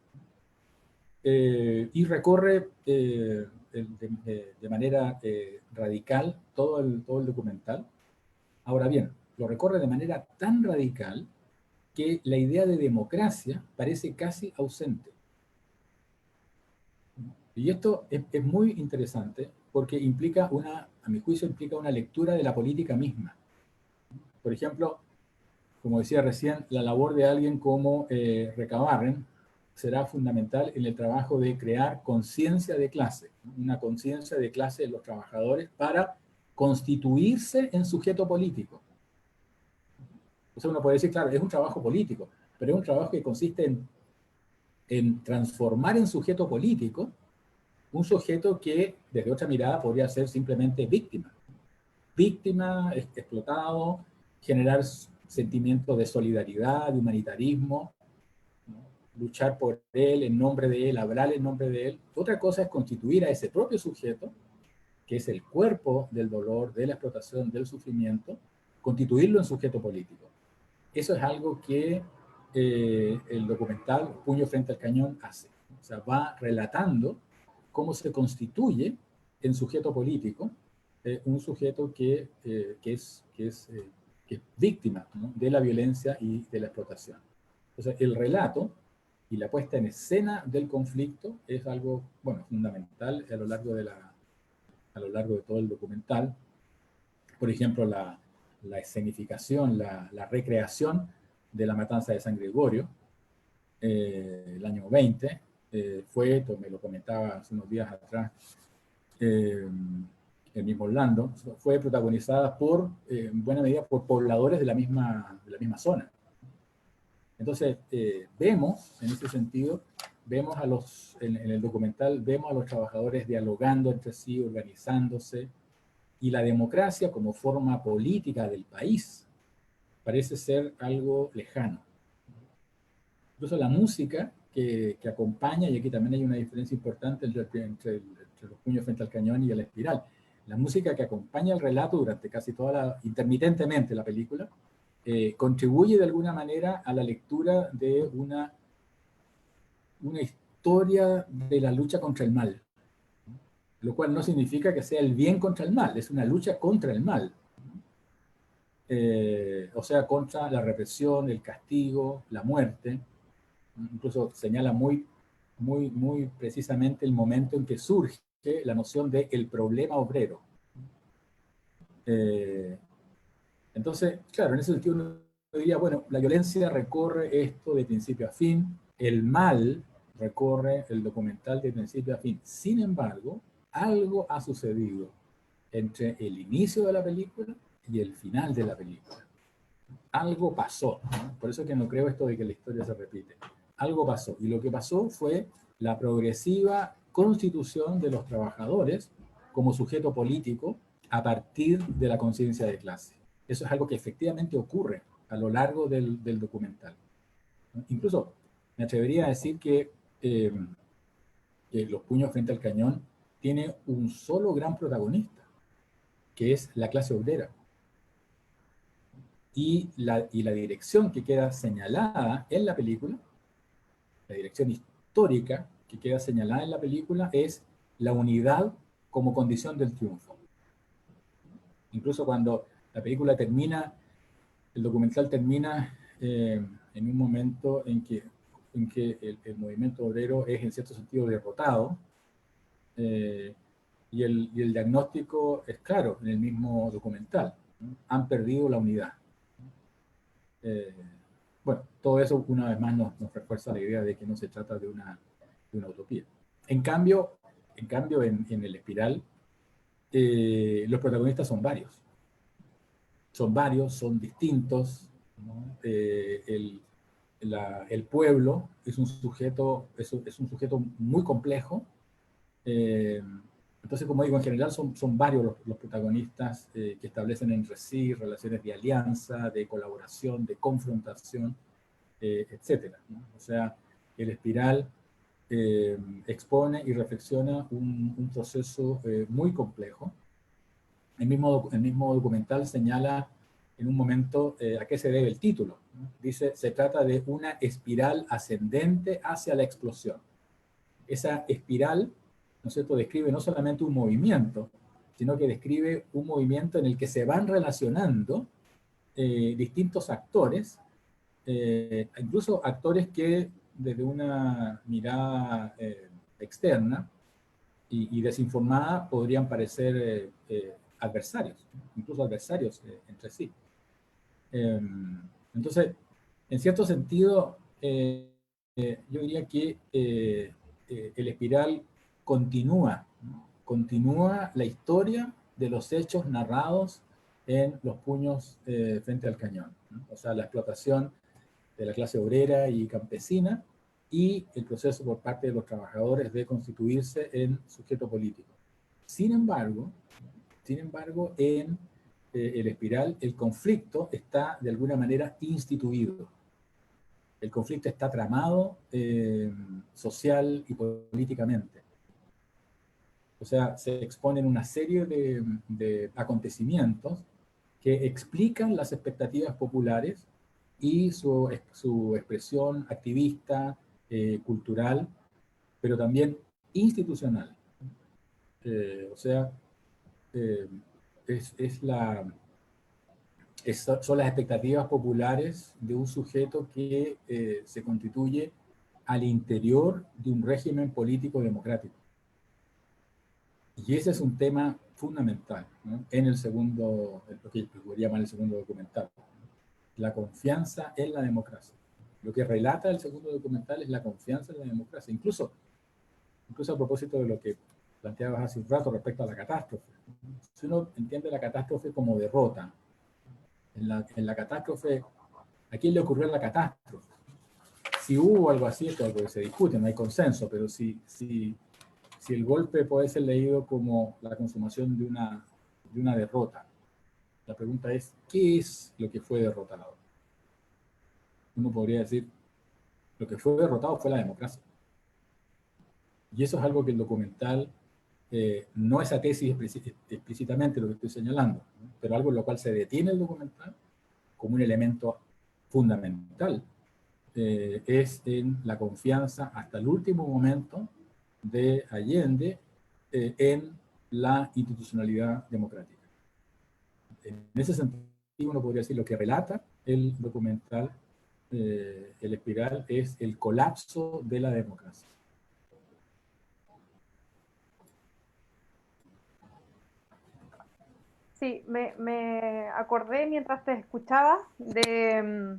Speaker 3: Y recorre de manera radical todo el documental. Ahora bien, lo recorre de manera tan radical que la idea de democracia parece casi ausente. Y esto es muy interesante porque implica a mi juicio, implica una lectura de la política misma. Por ejemplo, como decía recién, la labor de alguien como Recabarren será fundamental en el trabajo de crear conciencia de clase, una conciencia de clase de los trabajadores para constituirse en sujeto político. Entonces uno puede decir, claro, es un trabajo político, pero es un trabajo que consiste en transformar en sujeto político un sujeto que desde otra mirada podría ser simplemente víctima. Víctima, explotado, generar sentimientos de solidaridad, de humanitarismo, ¿no? Luchar por él, en nombre de él, hablar en nombre de él. Otra cosa es constituir a ese propio sujeto, que es el cuerpo del dolor, de la explotación, del sufrimiento, constituirlo en sujeto político. Eso es algo que el documental Puño frente al cañón hace. O sea, va relatando cómo se constituye en sujeto político un sujeto que es víctima, ¿no?, de la violencia y de la explotación. Entonces, el relato y la puesta en escena del conflicto es algo, bueno, fundamental a lo largo de todo el documental. Por ejemplo, la escenificación, la recreación de la matanza de San Gregorio, el año 20, me lo comentaba hace unos días atrás, el mismo Orlando, fue protagonizada en buena medida por pobladores de la misma zona. Entonces, vemos, en ese sentido, en el documental, vemos a los trabajadores dialogando entre sí, organizándose, y la democracia como forma política del país parece ser algo lejano. Incluso la música que acompaña, y aquí también hay una diferencia importante entre los puños frente al cañón y la espiral, la música que acompaña el relato durante casi intermitentemente la película, contribuye de alguna manera a la lectura de una historia de la lucha contra el mal, lo cual no significa que sea el bien contra el mal, es una lucha contra el mal. O sea, contra la represión, el castigo, la muerte. Incluso señala muy precisamente el momento en que surge la noción de el problema obrero. Entonces, claro, en ese sentido uno diría, bueno, la violencia recorre esto de principio a fin, el mal recorre el documental de principio a fin. Sin embargo, algo ha sucedido entre el inicio de la película y el final de la película. Algo pasó, ¿no? Por eso que no creo esto de que la historia se repite. Algo pasó, y lo que pasó fue la progresiva constitución de los trabajadores como sujeto político a partir de la conciencia de clase. Eso es algo que efectivamente ocurre a lo largo del documental. Incluso me atrevería a decir que Los puños frente al cañón tiene un solo gran protagonista, que es la clase obrera. Y la dirección que queda señalada en la película, la dirección histórica que queda señalada en la película, es la unidad como condición del triunfo. Incluso cuando la película termina, el documental termina en un momento en que el movimiento obrero es en cierto sentido derrotado, y el diagnóstico es claro en el mismo documental, ¿no? Han perdido la unidad. Bueno, todo eso una vez más nos refuerza la idea de que no se trata de una utopía. En cambio, en el espiral, los protagonistas son varios. Son distintos, ¿no? El pueblo es un sujeto muy complejo. Entonces, como digo, en general son varios los protagonistas que establecen entre sí relaciones de alianza, de colaboración, de confrontación, etc., ¿no? O sea, el espiral expone y reflexiona un proceso muy complejo. El mismo documental señala en un momento a qué se debe el título, ¿no? Dice, se trata de una espiral ascendente hacia la explosión. Esa espiral, ¿no es cierto?, describe no solamente un movimiento, sino que describe un movimiento en el que se van relacionando distintos actores, incluso actores que desde una mirada externa y desinformada podrían parecer adversarios, incluso adversarios entre sí. Entonces, en cierto sentido, yo diría que el espiral continúa, ¿no? Continúa la historia de los hechos narrados en Los puños frente al cañón, ¿no? O sea, la explotación de la clase obrera y campesina y el proceso por parte de los trabajadores de constituirse en sujeto político. Sin embargo, en el espiral, el conflicto está de alguna manera instituido. El conflicto está tramado social y políticamente. O sea, se exponen una serie de acontecimientos que explican las expectativas populares y su expresión activista, cultural, pero también institucional. O sea, eh, son las expectativas populares de un sujeto que se constituye al interior de un régimen político democrático. Y ese es un tema fundamental, ¿no? En el segundo, lo que podría llamar el segundo documental, ¿no? La confianza en la democracia. Lo que relata el segundo documental es la confianza en la democracia. Incluso a propósito de lo que planteabas hace un rato respecto a la catástrofe. Si uno entiende la catástrofe como derrota, en la catástrofe, ¿a quién le ocurrió la catástrofe? Si hubo algo así, esto es algo que se discute, no hay consenso, pero si el golpe puede ser leído como la consumación de una derrota, la pregunta es, ¿qué es lo que fue derrotado? Uno podría decir, lo que fue derrotado fue la democracia. Y eso es algo que el documental, no esa tesis explícitamente lo que estoy señalando, ¿no? Pero algo en lo cual se detiene el documental como un elemento fundamental, es en la confianza hasta el último momento de Allende en la institucionalidad democrática. En ese sentido, uno podría decir lo que relata el documental, El Espiral, es el colapso de la democracia.
Speaker 2: Sí, me acordé mientras te escuchaba de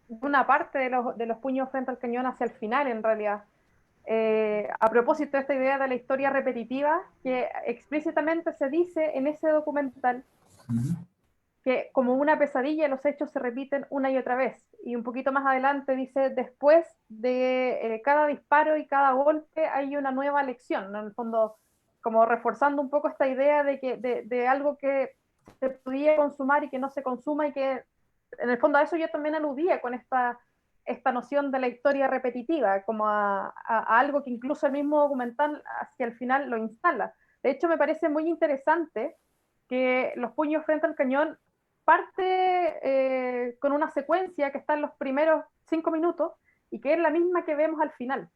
Speaker 2: una parte de los puños frente al cañón hacia el final, en realidad. A propósito de esta idea de la historia repetitiva, que explícitamente se dice en ese documental que como una pesadilla los hechos se repiten una y otra vez. Y un poquito más adelante dice, después de cada disparo y cada golpe hay una nueva lección, ¿no? En el fondo, como reforzando un poco esta idea de algo que se podía consumar y que no se consuma, y que en el fondo a eso yo también aludía con esta noción de la historia repetitiva, como a algo que incluso el mismo documental hacia el final lo instala. De hecho, me parece muy interesante que Los puños frente al cañón parte con una secuencia que está en los primeros 5 minutos y que es la misma que vemos al final.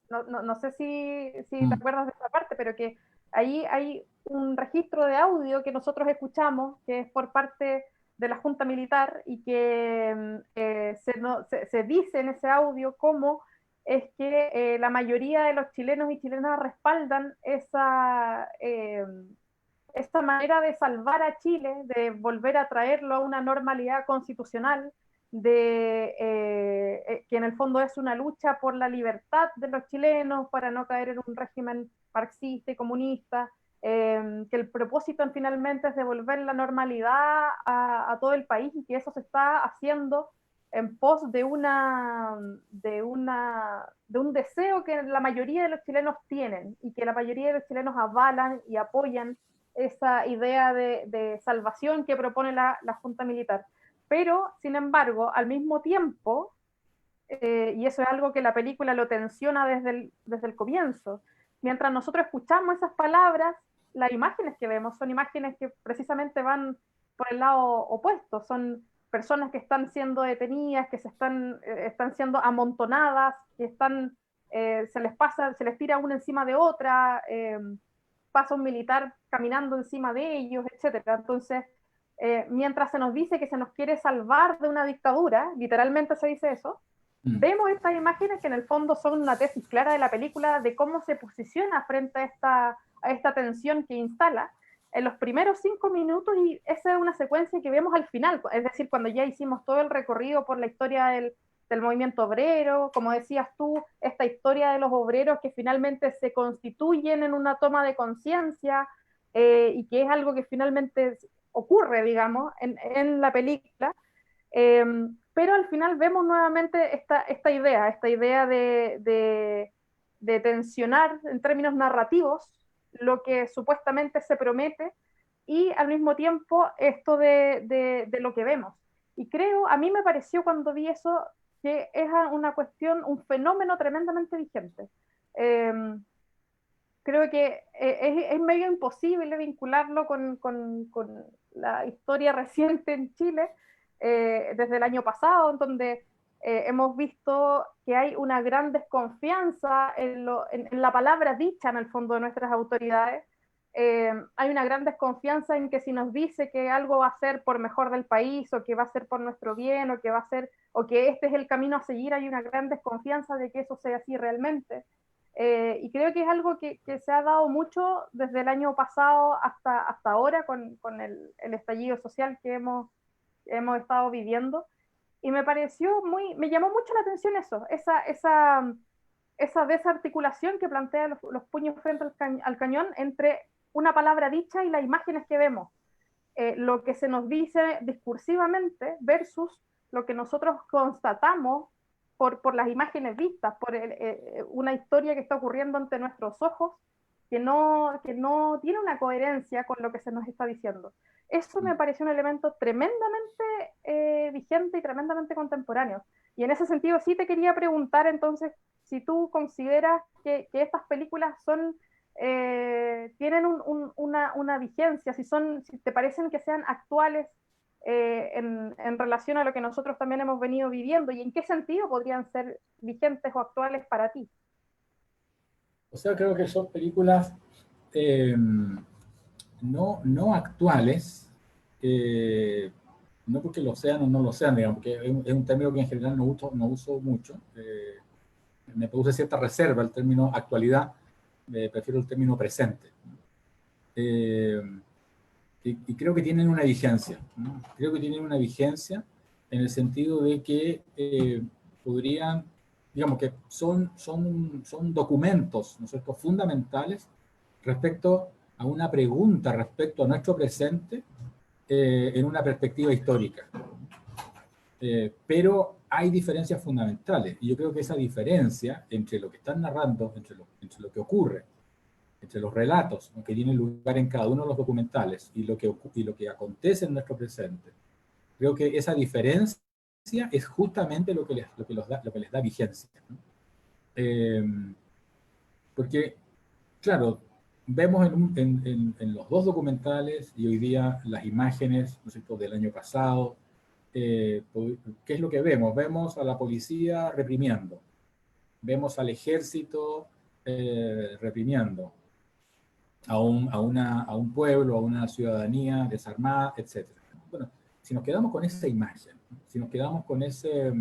Speaker 2: No sé si te acuerdas de esa parte, pero que ahí hay un registro de audio que nosotros escuchamos, que es por parte de la Junta Militar, y que se dice en ese audio cómo es que la mayoría de los chilenos y chilenas respaldan esta manera de salvar a Chile, de volver a traerlo a una normalidad constitucional, que en el fondo es una lucha por la libertad de los chilenos, para no caer en un régimen marxista y comunista, que el propósito finalmente es devolver la normalidad a todo el país, y que eso se está haciendo en pos de un deseo que la mayoría de los chilenos tienen, y que la mayoría de los chilenos avalan y apoyan esa idea de salvación que propone la Junta Militar. Pero, sin embargo, al mismo tiempo, y eso es algo que la película lo tensiona desde el comienzo. Mientras nosotros escuchamos esas palabras, las imágenes que vemos son imágenes que precisamente van por el lado opuesto, son personas que están siendo detenidas, que están siendo amontonadas, que se les tira una encima de otra, pasa un militar caminando encima de ellos, etcétera. Entonces, mientras se nos dice que se nos quiere salvar de una dictadura, literalmente se dice eso, vemos estas imágenes que en el fondo son una tesis clara de la película de cómo se posiciona frente a esta tensión que instala en los primeros 5 minutos, y esa es una secuencia que vemos al final, es decir, cuando ya hicimos todo el recorrido por la historia del movimiento obrero, como decías tú, esta historia de los obreros que finalmente se constituyen en una toma de conciencia, y que es algo que finalmente ocurre, digamos, en la película. Pero al final vemos nuevamente esta idea de tensionar en términos narrativos lo que supuestamente se promete, y al mismo tiempo esto de lo que vemos. Y creo, a mí me pareció cuando vi eso, que es una cuestión, un fenómeno tremendamente vigente. Creo que es medio imposible vincularlo con la historia reciente en Chile, desde el año pasado, en donde hemos visto que hay una gran desconfianza en la palabra dicha en el fondo de nuestras autoridades. Hay una gran desconfianza en que si nos dice que algo va a ser por mejor del país, o que va a ser por nuestro bien, o que va a ser, o que este es el camino a seguir, hay una gran desconfianza de que eso sea así realmente. Y creo que es algo que se ha dado mucho desde el año pasado hasta ahora con el estallido social que hemos estado viviendo. Y me llamó mucho la atención esa desarticulación que plantea los puños frente al cañón entre una palabra dicha y las imágenes que vemos. Lo que se nos dice discursivamente versus lo que nosotros constatamos por las imágenes vistas, por una historia que está ocurriendo ante nuestros ojos, que no tiene una coherencia con lo que se nos está diciendo. Eso me pareció un elemento tremendamente vigente y tremendamente contemporáneo. Y en ese sentido sí te quería preguntar entonces si tú consideras que estas películas tienen una vigencia, si te parecen que sean actuales en relación a lo que nosotros también hemos venido viviendo, y en qué sentido podrían ser vigentes o actuales para ti.
Speaker 3: O sea, creo que son películas no actuales, no porque lo sean o no lo sean, digamos, porque es un término que en general no uso mucho. Me produce cierta reserva el término actualidad, prefiero el término presente. Y creo que tienen una vigencia, ¿no? Creo que tienen una vigencia en el sentido de que podrían, digamos que son documentos, ¿no es cierto?, fundamentales respecto a una pregunta respecto a nuestro presente en una perspectiva histórica. Pero hay diferencias fundamentales, y yo creo que esa diferencia entre lo que están narrando, entre lo que ocurre, entre los relatos que tienen lugar en cada uno de los documentales y lo que acontece en nuestro presente, creo que esa diferencia es justamente lo que les da vigencia, ¿no? Porque, claro, vemos en los dos documentales y hoy día las imágenes, ¿no es cierto?, del año pasado. ¿Qué es lo que vemos? Vemos a la policía reprimiendo, vemos al ejército reprimiendo a un pueblo, a una ciudadanía desarmada, etc. Bueno, si nos quedamos con esa imagen, si nos quedamos con ese,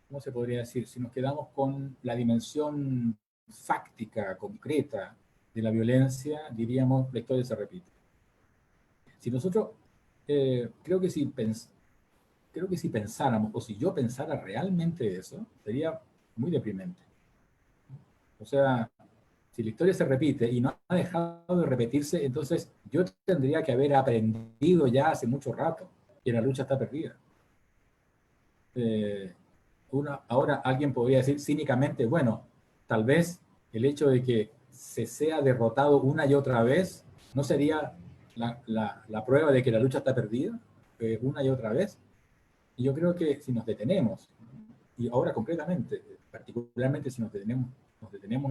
Speaker 3: ¿cómo se podría decir? Si nos quedamos con la dimensión fáctica, concreta de la violencia, diríamos, la historia se repite. Si nosotros, creo que si pensáramos, o si yo pensara realmente eso, sería muy deprimente. O sea, si la historia se repite y no ha dejado de repetirse, entonces yo tendría que haber aprendido ya hace mucho rato que la lucha está perdida. Ahora alguien podría decir cínicamente, bueno, tal vez el hecho de que se sea derrotado una y otra vez no sería la prueba de que la lucha está perdida una y otra vez. Y yo creo que si nos detenemos y ahora concretamente, particularmente si nos detenemos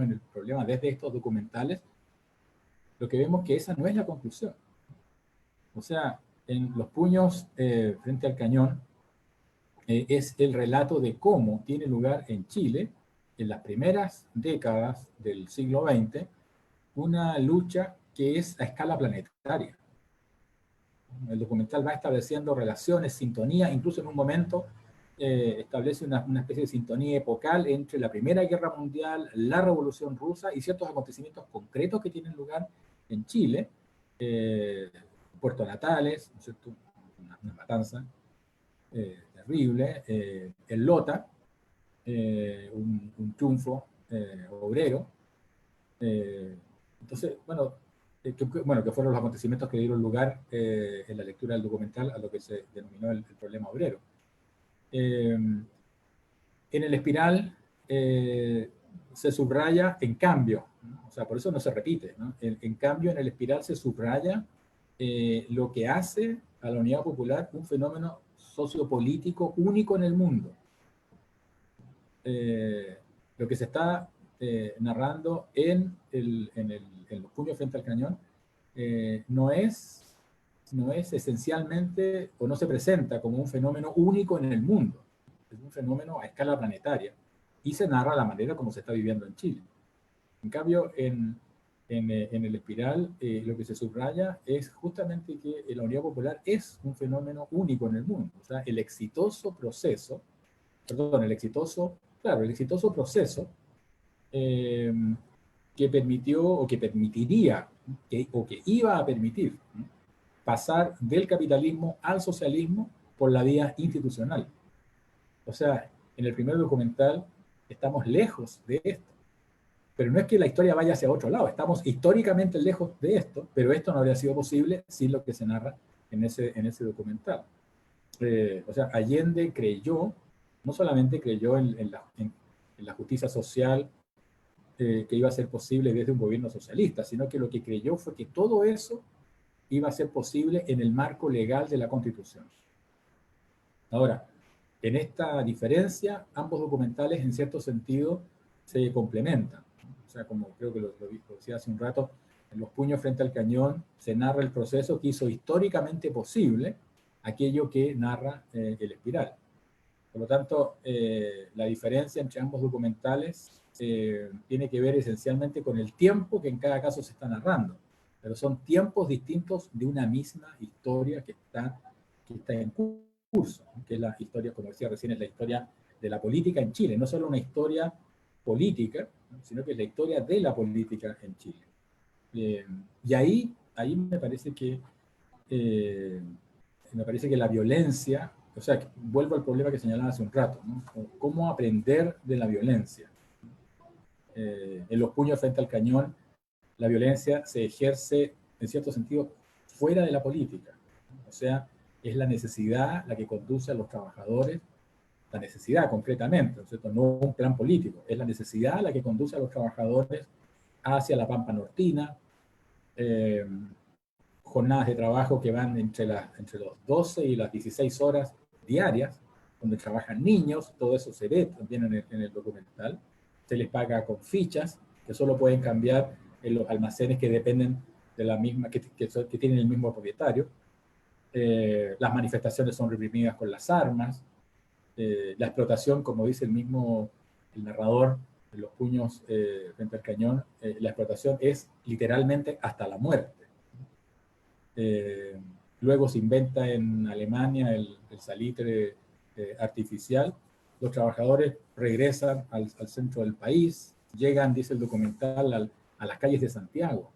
Speaker 3: en el problema desde estos documentales, lo que vemos que esa no es la conclusión. O sea, en Los puños frente al cañón, es el relato de cómo tiene lugar en Chile, en las primeras décadas del siglo XX, una lucha que es a escala planetaria. El documental va estableciendo relaciones, sintonía, incluso en un momento establece una especie de sintonía epocal entre la Primera Guerra Mundial, la Revolución Rusa y ciertos acontecimientos concretos que tienen lugar en Chile, Puerto Natales, ¿no es cierto? Una matanza terrible, el Lota, un triunfo obrero. Entonces, que fueron los acontecimientos que dieron lugar en la lectura del documental a lo que se denominó el problema obrero. En el Espiral se subraya en cambio, ¿no? O sea, por eso no se repite, ¿no? En cambio, en el Espiral se subraya lo que hace a la Unidad Popular un fenómeno sociopolítico único en el mundo. Lo que se está narrando en Los puños frente al cañón no es esencialmente, o no se presenta como un fenómeno único en el mundo, es un fenómeno a escala planetaria, y se narra la manera como se está viviendo en Chile. En cambio, en el Espiral, lo que se subraya es justamente que la Unidad Popular es un fenómeno único en el mundo. O sea, el exitoso proceso que permitió o que permitiría o que iba a permitir, ¿no?, pasar del capitalismo al socialismo por la vía institucional. O sea, en el primer documental estamos lejos de esto, pero no es que la historia vaya hacia otro lado, estamos históricamente lejos de esto, pero esto no habría sido posible sin lo que se narra en ese documental. O sea, Allende creyó, no solamente creyó en la justicia social que iba a ser posible desde un gobierno socialista, sino que lo que creyó fue que todo eso iba a ser posible en el marco legal de la Constitución. Ahora, en esta diferencia, ambos documentales en cierto sentido se complementan. O sea, como creo que lo decía hace un rato, en Los puños frente al cañón se narra el proceso que hizo históricamente posible aquello que narra el Espiral. Por lo tanto, la diferencia entre ambos documentales tiene que ver esencialmente con el tiempo que en cada caso se está narrando, pero son tiempos distintos de una misma historia que está en curso, que es la historia, como decía recién, es la historia de la política en Chile, no solo una historia política, sino que es la historia de la política en Chile. Y ahí me parece que la violencia, o sea, vuelvo al problema que señalaba hace un rato, ¿no? ¿Cómo aprender de la violencia? En Los puños frente al cañón, la violencia se ejerce, en cierto sentido, fuera de la política. O sea, es la necesidad la que conduce a los trabajadores, la necesidad concretamente, ¿no es cierto? No un plan político, es la necesidad la que conduce a los trabajadores hacia la Pampa Nortina, jornadas de trabajo que van entre los 12 y las 16 horas diarias, donde trabajan niños, todo eso se ve también en el documental. Se les paga con fichas que solo pueden cambiar en los almacenes que dependen de la misma, que tienen el mismo propietario. Las manifestaciones son reprimidas con las armas. La explotación, como dice el narrador de Los puños frente al cañón, la explotación es literalmente hasta la muerte. Luego se inventa en Alemania el salitre artificial. Los trabajadores regresan al centro del país, llegan, dice el documental, a las calles de Santiago.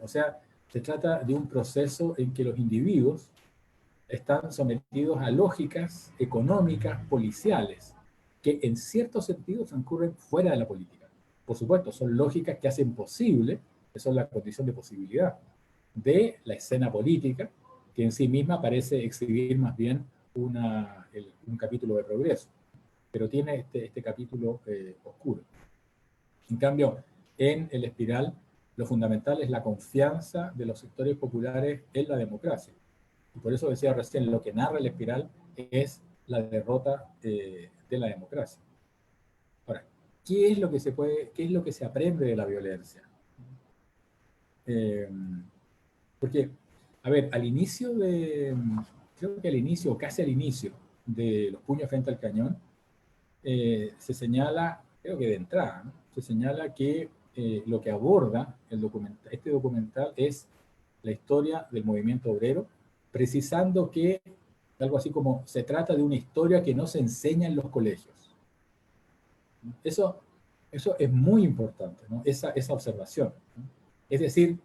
Speaker 3: O sea, se trata de un proceso en que los individuos están sometidos a lógicas económicas, policiales, que en cierto sentido transcurren fuera de la política. Por supuesto, son lógicas que hacen posible, que son la condición de posibilidad de la escena política, que en sí misma parece exhibir más bien un capítulo de progreso, pero tiene este capítulo oscuro. En cambio, en el Espiral, lo fundamental es la confianza de los sectores populares en la democracia. Y por eso decía recién, lo que narra el Espiral es la derrota de la democracia. Ahora, ¿qué es lo que qué es lo que se aprende de la violencia? Porque, a ver, creo que al inicio, o casi al inicio, de Los puños frente al cañón, se señala, creo que de entrada, ¿no? Se señala que lo que aborda este documental es la historia del movimiento obrero, precisando que algo así como se trata de una historia que no se enseña en los colegios. Eso, eso es muy importante, ¿no? Esa observación, ¿no? Es decir,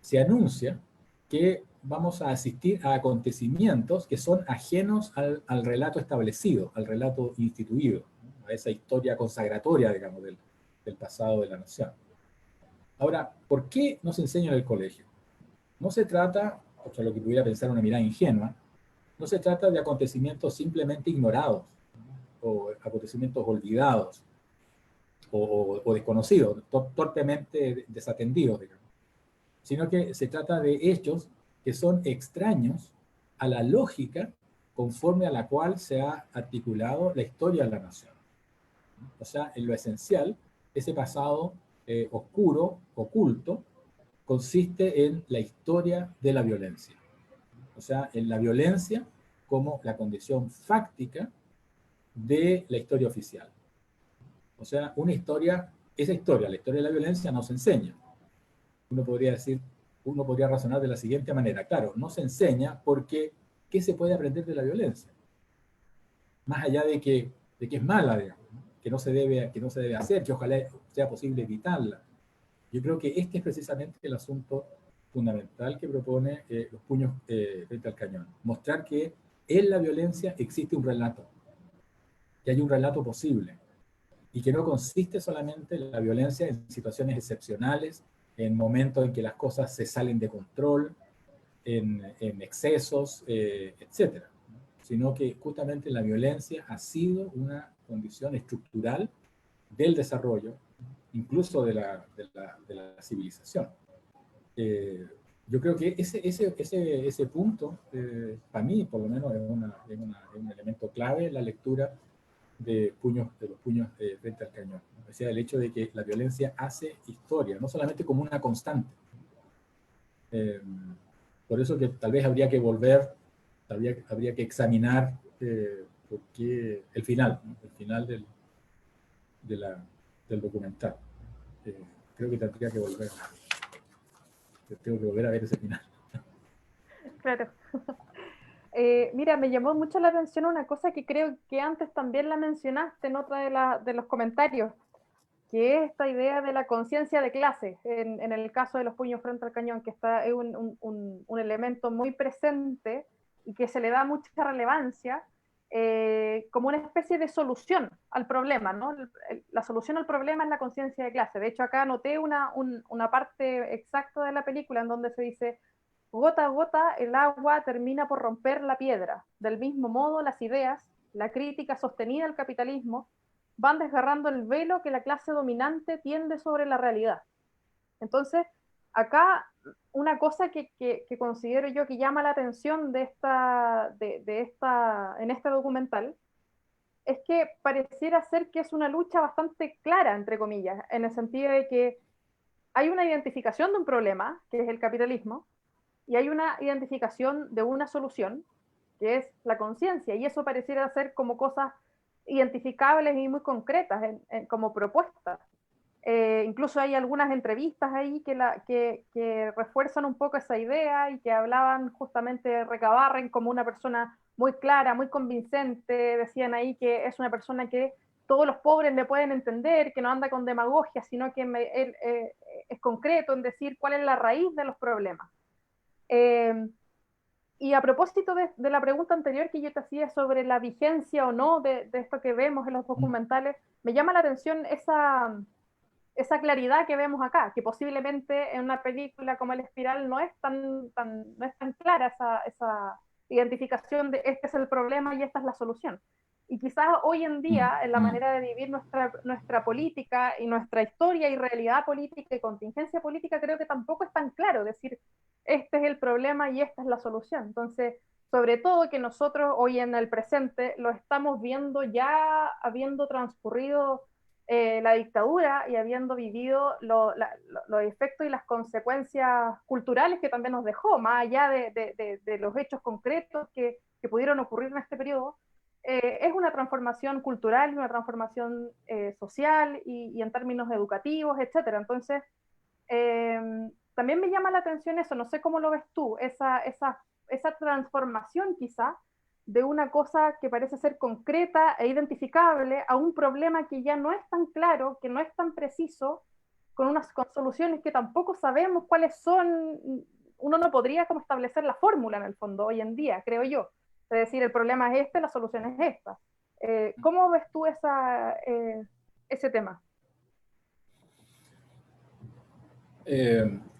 Speaker 3: se anuncia que vamos a asistir a acontecimientos que son ajenos al relato establecido, al relato instituido, ¿no? A esa historia consagratoria, digamos, del pasado de la nación. Ahora, ¿por qué no se enseña en el colegio? No se trata, o sea, lo que pudiera pensar una mirada ingenua, no se trata de acontecimientos simplemente ignorados, ¿no? O acontecimientos olvidados, o desconocidos, torpemente desatendidos, digamos, sino que se trata de hechos que son extraños a la lógica conforme a la cual se ha articulado la historia de la nación. O sea, en lo esencial, ese pasado oscuro, oculto, consiste en la historia de la violencia. O sea, en la violencia como la condición fáctica de la historia oficial. O sea, la historia de la violencia no se enseña. Uno podría decir, uno podría razonar de la siguiente manera: claro, no se enseña porque ¿qué se puede aprender de la violencia? Más allá de que es mala, digamos, ¿no? Que no se debe hacer, que ojalá sea posible evitarla. Yo creo que este es precisamente el asunto fundamental que propone Los puños frente al cañón. Mostrar que en la violencia existe un relato, que hay un relato posible, y que no consiste solamente en la violencia en situaciones excepcionales, en momentos en que las cosas se salen de control, en excesos, etcétera, sino que justamente la violencia ha sido una condición estructural del desarrollo, incluso de la civilización. Yo creo que ese punto, para mí, por lo menos, es un elemento clave en la lectura de los puños frente al cañón. O sea, el hecho de que la violencia hace historia, no solamente como una constante. Por eso que tal vez habría que volver, habría que examinar por qué el final, ¿no? El final del documental. Creo que tendría que volver. Tengo que volver a ver ese final.
Speaker 2: Claro. Mira, me llamó mucho la atención una cosa que creo que antes también la mencionaste en otra de los comentarios, que es esta idea de la conciencia de clase, en el caso de Los puños frente al cañón, que es un elemento muy presente y que se le da mucha relevancia como una especie de solución al problema, ¿no? La solución al problema es la conciencia de clase. De hecho, acá anoté una parte exacta de la película en donde se dice: gota a gota el agua termina por romper la piedra. Del mismo modo, las ideas, la crítica sostenida al capitalismo, van desgarrando el velo que la clase dominante tiende sobre la realidad. Entonces, acá una cosa que considero yo que llama la atención en este documental es que pareciera ser que es una lucha bastante clara, entre comillas, en el sentido de que hay una identificación de un problema, que es el capitalismo, y hay una identificación de una solución, que es la conciencia, y eso pareciera ser como cosas identificables y muy concretas como propuestas. Incluso hay algunas entrevistas ahí que refuerzan un poco esa idea y que hablaban justamente de Recabarren como una persona muy clara, muy convincente. Decían ahí que es una persona que todos los pobres le pueden entender, que no anda con demagogia, sino que él es concreto en decir cuál es la raíz de los problemas. Y a propósito de la pregunta anterior que yo te hacía sobre la vigencia o no de esto que vemos en los documentales, me llama la atención esa claridad que vemos acá, que posiblemente en una película como El Espiral no es no es tan clara esa identificación de este es el problema y esta es la solución. Y quizás hoy en día, en la manera de vivir nuestra política y nuestra historia y realidad política y contingencia política, creo que tampoco es tan claro decir este es el problema y esta es la solución. Entonces, sobre todo que nosotros hoy en el presente lo estamos viendo ya habiendo transcurrido la dictadura y habiendo vivido los efectos y las consecuencias culturales que también nos dejó, más allá de los hechos concretos que pudieron ocurrir en este periodo. Es una transformación cultural, una transformación social y en términos educativos, etcétera. Entonces, eh, también me llama la atención eso, no sé cómo lo ves tú, esa transformación quizá de una cosa que parece ser concreta e identificable a un problema que ya no es tan claro, que no es tan preciso, con soluciones que tampoco sabemos cuáles son. Uno no podría como establecer la fórmula en el fondo hoy en día, creo yo. Es decir, el problema es este, la solución es esta. ¿Cómo ves tú ese tema?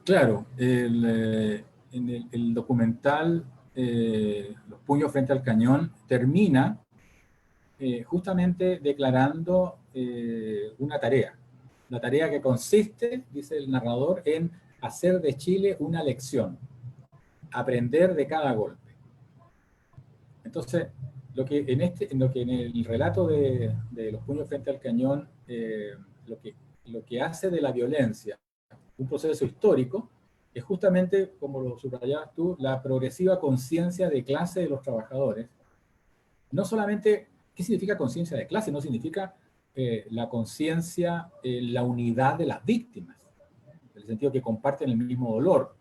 Speaker 3: Claro, en el documental Los puños frente al cañón termina justamente declarando una tarea. La tarea que consiste, dice el narrador, en hacer de Chile una lección, aprender de cada golpe. Entonces, lo que en el relato de Los puños frente al cañón, lo que hace de la violencia un proceso histórico es justamente, como lo subrayabas tú, la progresiva conciencia de clase de los trabajadores. No solamente, ¿qué significa conciencia de clase? No significa la conciencia, la unidad de las víctimas, en el sentido que comparten el mismo dolor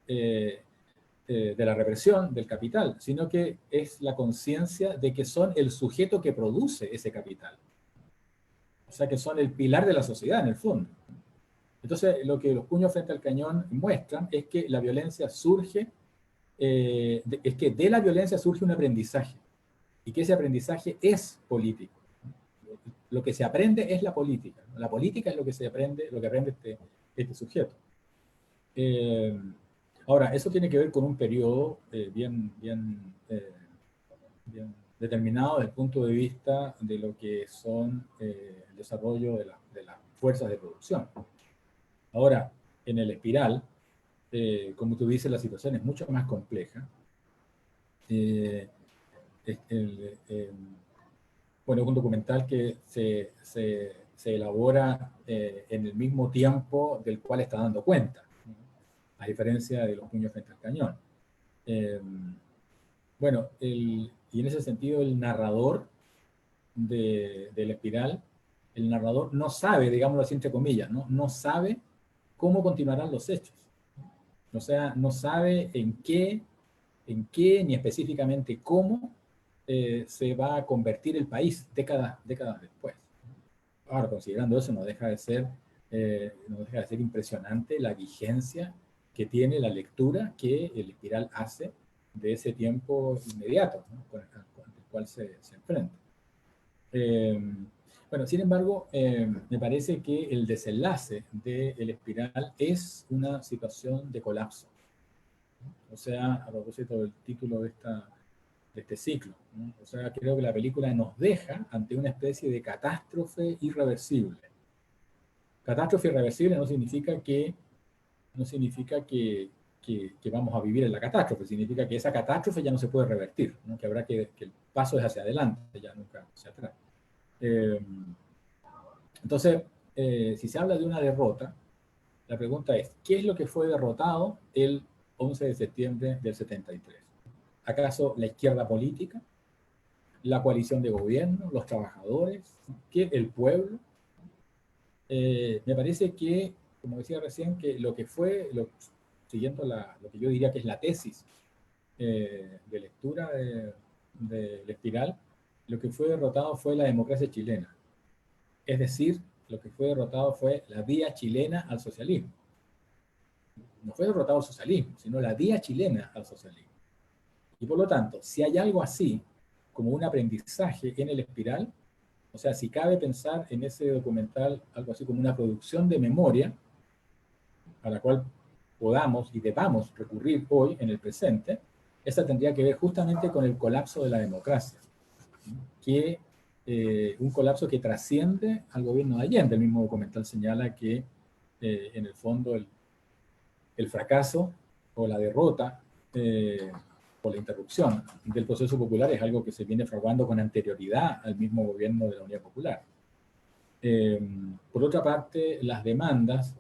Speaker 3: de la represión, del capital, sino que es la conciencia de que son el sujeto que produce ese capital. O sea, que son el pilar de la sociedad, en el fondo. Entonces, lo que Los puños frente al cañón muestran es que la violencia surge, es que de la violencia surge un aprendizaje, y que ese aprendizaje es político. Lo que se aprende es la política. La política es lo que se aprende, lo que aprende este sujeto. Ahora, eso tiene que ver con un periodo bien determinado desde el punto de vista de lo que son el desarrollo de las fuerzas de producción. Ahora, en el Espiral, como tú dices, la situación es mucho más compleja. Bueno, es un documental que se elabora en el mismo tiempo del cual está dando cuenta, ¿no? A diferencia de Los puños frente al cañón. Bueno, y en ese sentido el narrador del Espiral, el narrador no sabe, digámoslo así entre comillas, no sabe cómo continuarán los hechos. O sea, no sabe en qué ni específicamente cómo se va a convertir el país décadas después. Ahora, considerando eso, no deja de ser impresionante la vigencia que tiene la lectura que el Espiral hace de ese tiempo inmediato, ¿no? con el cual se enfrenta. Bueno, sin embargo, me parece que el desenlace del Espiral es una situación de colapso. O sea, a propósito del título de este ciclo, ¿no? O sea, creo que la película nos deja ante una especie de catástrofe irreversible. Catástrofe irreversible no significa que vamos a vivir en la catástrofe, significa que esa catástrofe ya no se puede revertir, ¿no? Que habrá que el paso es hacia adelante, ya nunca hacia atrás. Entonces, si se habla de una derrota, la pregunta es, ¿qué es lo que fue derrotado el 11 de septiembre del 73? ¿Acaso la izquierda política? ¿La coalición de gobierno? ¿Los trabajadores? ¿Qué, el pueblo? Me parece que, como decía recién, que lo que fue, siguiendo lo que yo diría que es la tesis de lectura del Espiral, lo que fue derrotado fue la democracia chilena. Es decir, lo que fue derrotado fue la vía chilena al socialismo. No fue derrotado el socialismo, sino la vía chilena al socialismo. Y por lo tanto, si hay algo así, como un aprendizaje en el Espiral, o sea, si cabe pensar en ese documental algo así como una producción de memoria, a la cual podamos y debamos recurrir hoy en el presente, esa tendría que ver justamente con el colapso de la democracia, que un colapso que trasciende al gobierno de Allende. El mismo documental señala que en el fondo el fracaso o la derrota la interrupción del proceso popular es algo que se viene fraguando con anterioridad al mismo gobierno de la Unidad Popular. Por otra parte, las demandas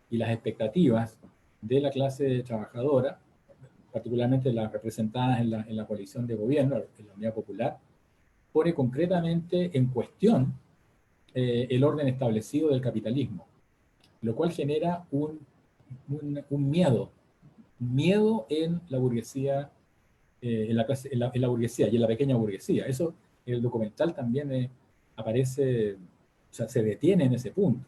Speaker 3: y las expectativas de la clase trabajadora, particularmente las representadas en la coalición de gobierno, en la Unidad Popular, pone concretamente en cuestión el orden establecido del capitalismo, lo cual genera un miedo en la burguesía, en la burguesía y en la pequeña burguesía. Eso en el documental también aparece, o sea, se detiene en ese punto.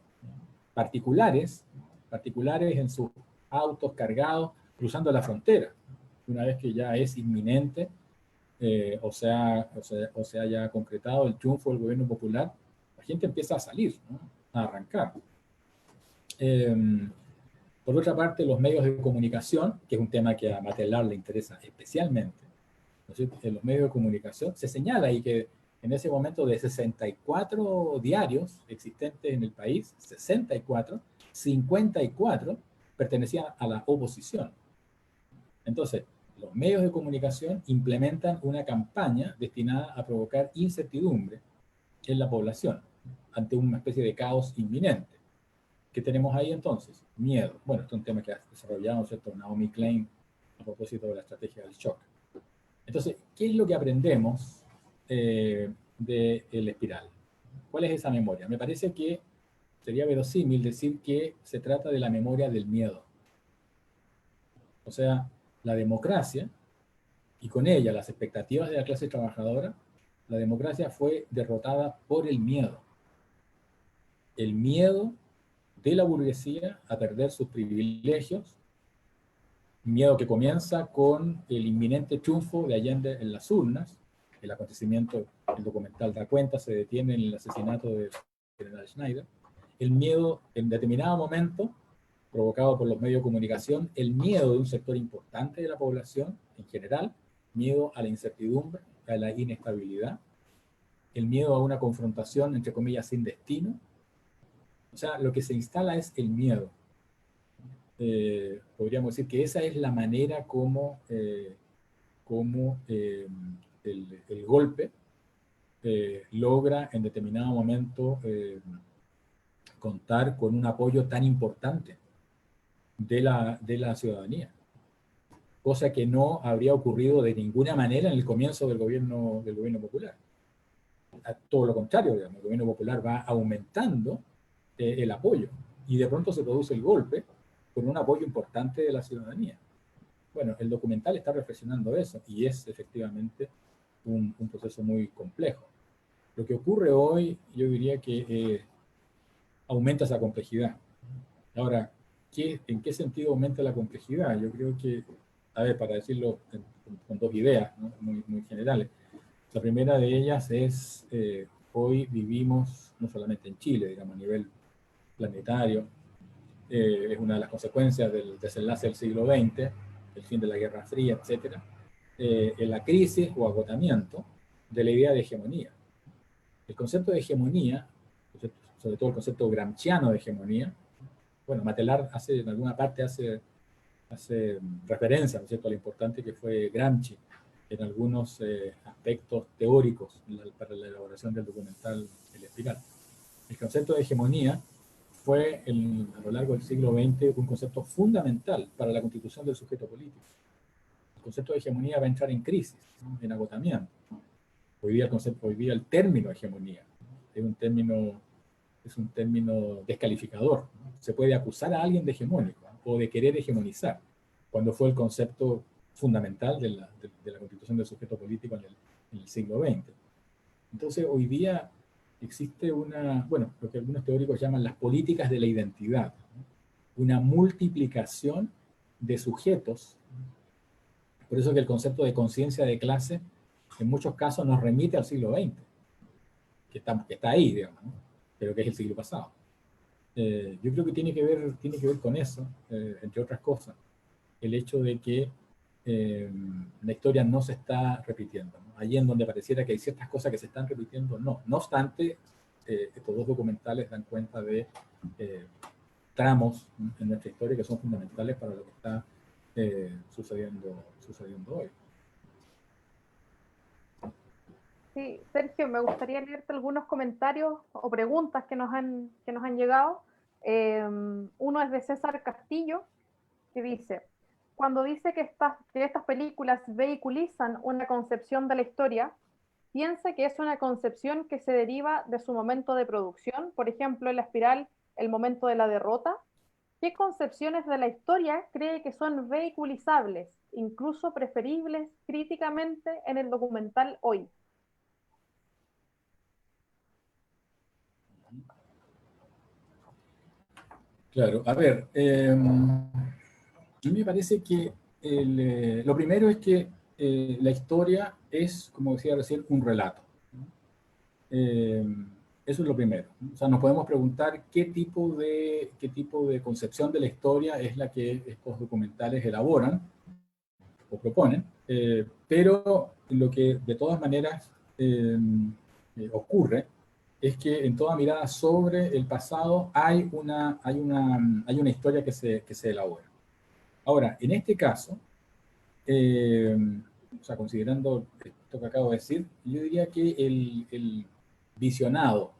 Speaker 3: Particulares en sus autos cargados, cruzando la frontera, una vez que ya es inminente, o sea ya concretado el triunfo del gobierno popular, la gente empieza a salir, ¿no? A arrancar. Por otra parte, los medios de comunicación, que es un tema que a Matelar le interesa especialmente, ¿no es cierto? En los medios de comunicación se señala ahí que en ese momento de 64 diarios existentes en el país, 54 pertenecían a la oposición. Entonces, los medios de comunicación implementan una campaña destinada a provocar incertidumbre en la población ante una especie de caos inminente. ¿Qué tenemos ahí entonces? Miedo. Bueno, este es un tema que ha desarrollado, ¿cierto?, Naomi Klein a propósito de la estrategia del shock. Entonces, ¿qué es lo que aprendemos del Espiral? ¿Cuál es esa memoria? Me parece que sería verosímil decir que se trata de la memoria del miedo. O sea, la democracia, y con ella las expectativas de la clase trabajadora, la democracia fue derrotada por el miedo. El miedo de la burguesía a perder sus privilegios, miedo que comienza con el inminente triunfo de Allende en las urnas. El acontecimiento, el documental da cuenta, se detiene en el asesinato del general Schneider. El miedo, en determinado momento, provocado por los medios de comunicación, el miedo de un sector importante de la población en general, miedo a la incertidumbre, a la inestabilidad, el miedo a una confrontación, entre comillas, sin destino. O sea, lo que se instala es el miedo. Podríamos decir que esa es la manera como el golpe logra en determinado momento contar con un apoyo tan importante de la ciudadanía, cosa que no habría ocurrido de ninguna manera en el comienzo del gobierno popular. A todo lo contrario, digamos, el gobierno popular va aumentando el apoyo y de pronto se produce el golpe con un apoyo importante de la ciudadanía. Bueno, el documental está reflexionando eso y es efectivamente un proceso muy complejo. Lo que ocurre hoy, yo diría que aumenta esa complejidad. Ahora, ¿en qué sentido aumenta la complejidad? Yo creo que, a ver, para decirlo con dos ideas, ¿no?, muy generales. La primera de ellas es, hoy vivimos, no solamente en Chile, digamos, a nivel planetario, es una de las consecuencias del desenlace del siglo XX, el fin de la Guerra Fría, etc., en la crisis o agotamiento de la idea de hegemonía. El concepto de hegemonía, sobre todo el concepto gramsciano de hegemonía, bueno, Matelar en alguna parte hace referencia, ¿no es cierto?, a lo importante que fue Gramsci en algunos aspectos teóricos para la elaboración del documental El Espiral. El concepto de hegemonía fue a lo largo del siglo XX un concepto fundamental para la constitución del sujeto político. El concepto de hegemonía va a entrar en crisis, ¿no?, en agotamiento. Hoy día el término hegemonía es un término descalificador, ¿no? Se puede acusar a alguien de hegemónico, ¿no?, o de querer hegemonizar, cuando fue el concepto fundamental de la constitución del sujeto político en el siglo XX. Entonces, hoy día existe lo que algunos teóricos llaman las políticas de la identidad, ¿no?, una multiplicación de sujetos. Por eso que el concepto de conciencia de clase en muchos casos nos remite al siglo XX, que está ahí, digamos, ¿no?, pero que es el siglo pasado. Yo creo que tiene que ver con eso, entre otras cosas, el hecho de que la historia no se está repitiendo, ¿no? Allí en donde pareciera que hay ciertas cosas que se están repitiendo, no. No obstante, estos dos documentales dan cuenta de tramos en nuestra historia que son fundamentales para lo que está sucediendo hoy.
Speaker 2: Sí, Sergio, me gustaría leerte algunos comentarios o preguntas que nos han llegado. Uno es de César Castillo, que dice, cuando dice que estas películas vehiculizan una concepción de la historia, piensa que es una concepción que se deriva de su momento de producción, por ejemplo, en La Espiral, el momento de la derrota. ¿Qué concepciones de la historia cree que son vehiculizables, incluso preferibles críticamente en el documental hoy?
Speaker 3: Claro, a ver, a mí me parece que lo primero es que la historia es, como decía recién, un relato. Eh, Eso es lo primero. O sea, nos podemos preguntar qué tipo de concepción de la historia es la que estos documentales elaboran o proponen, pero lo que de todas maneras ocurre es que en toda mirada sobre el pasado hay una historia que se elabora. Ahora, en este caso, eh, o sea, considerando esto que acabo de decir, yo diría que visionado,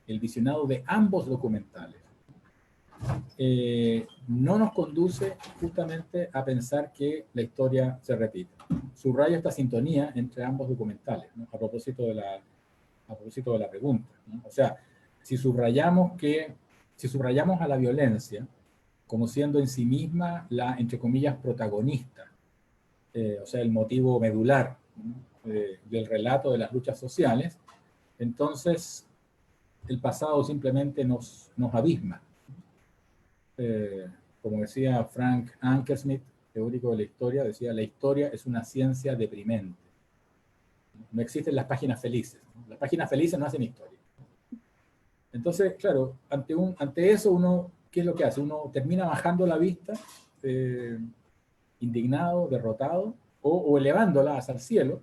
Speaker 3: el visionado de ambos documentales no nos conduce justamente a pensar que la historia se repite. Subrayo esta sintonía entre ambos documentales, ¿no? A propósito de la pregunta, ¿no? O sea, si subrayamos a la violencia como siendo en sí misma la, entre comillas, protagonista, o sea, el motivo medular, ¿no? Del relato de las luchas sociales, entonces el pasado simplemente nos abisma. Eh, Como decía Frank Ankersmith, teórico de la historia, decía, la historia es una ciencia deprimente. No existen las páginas felices, ¿no? Las páginas felices no hacen historia. Entonces, claro, ante eso uno, ¿qué es lo que hace? Uno termina bajando la vista, indignado, derrotado, o elevándola hacia el cielo,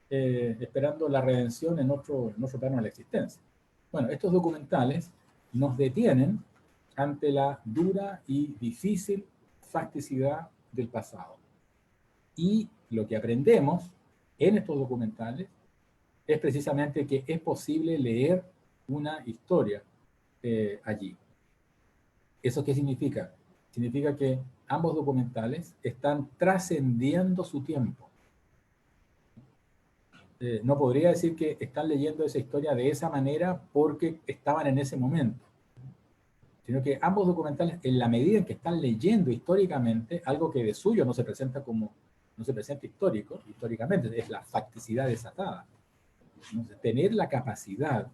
Speaker 3: esperando la redención en otro plano de la existencia. Bueno, estos documentales nos detienen ante la dura y difícil facticidad del pasado. Y lo que aprendemos en estos documentales es precisamente que es posible leer una historia allí. ¿Eso qué significa? Significa que ambos documentales están trascendiendo su tiempo. No podría decir que están leyendo esa historia de esa manera porque estaban en ese momento, sino que ambos documentales, en la medida en que están leyendo históricamente, algo que de suyo no se presenta históricamente, es la facticidad desatada. Entonces, tener la capacidad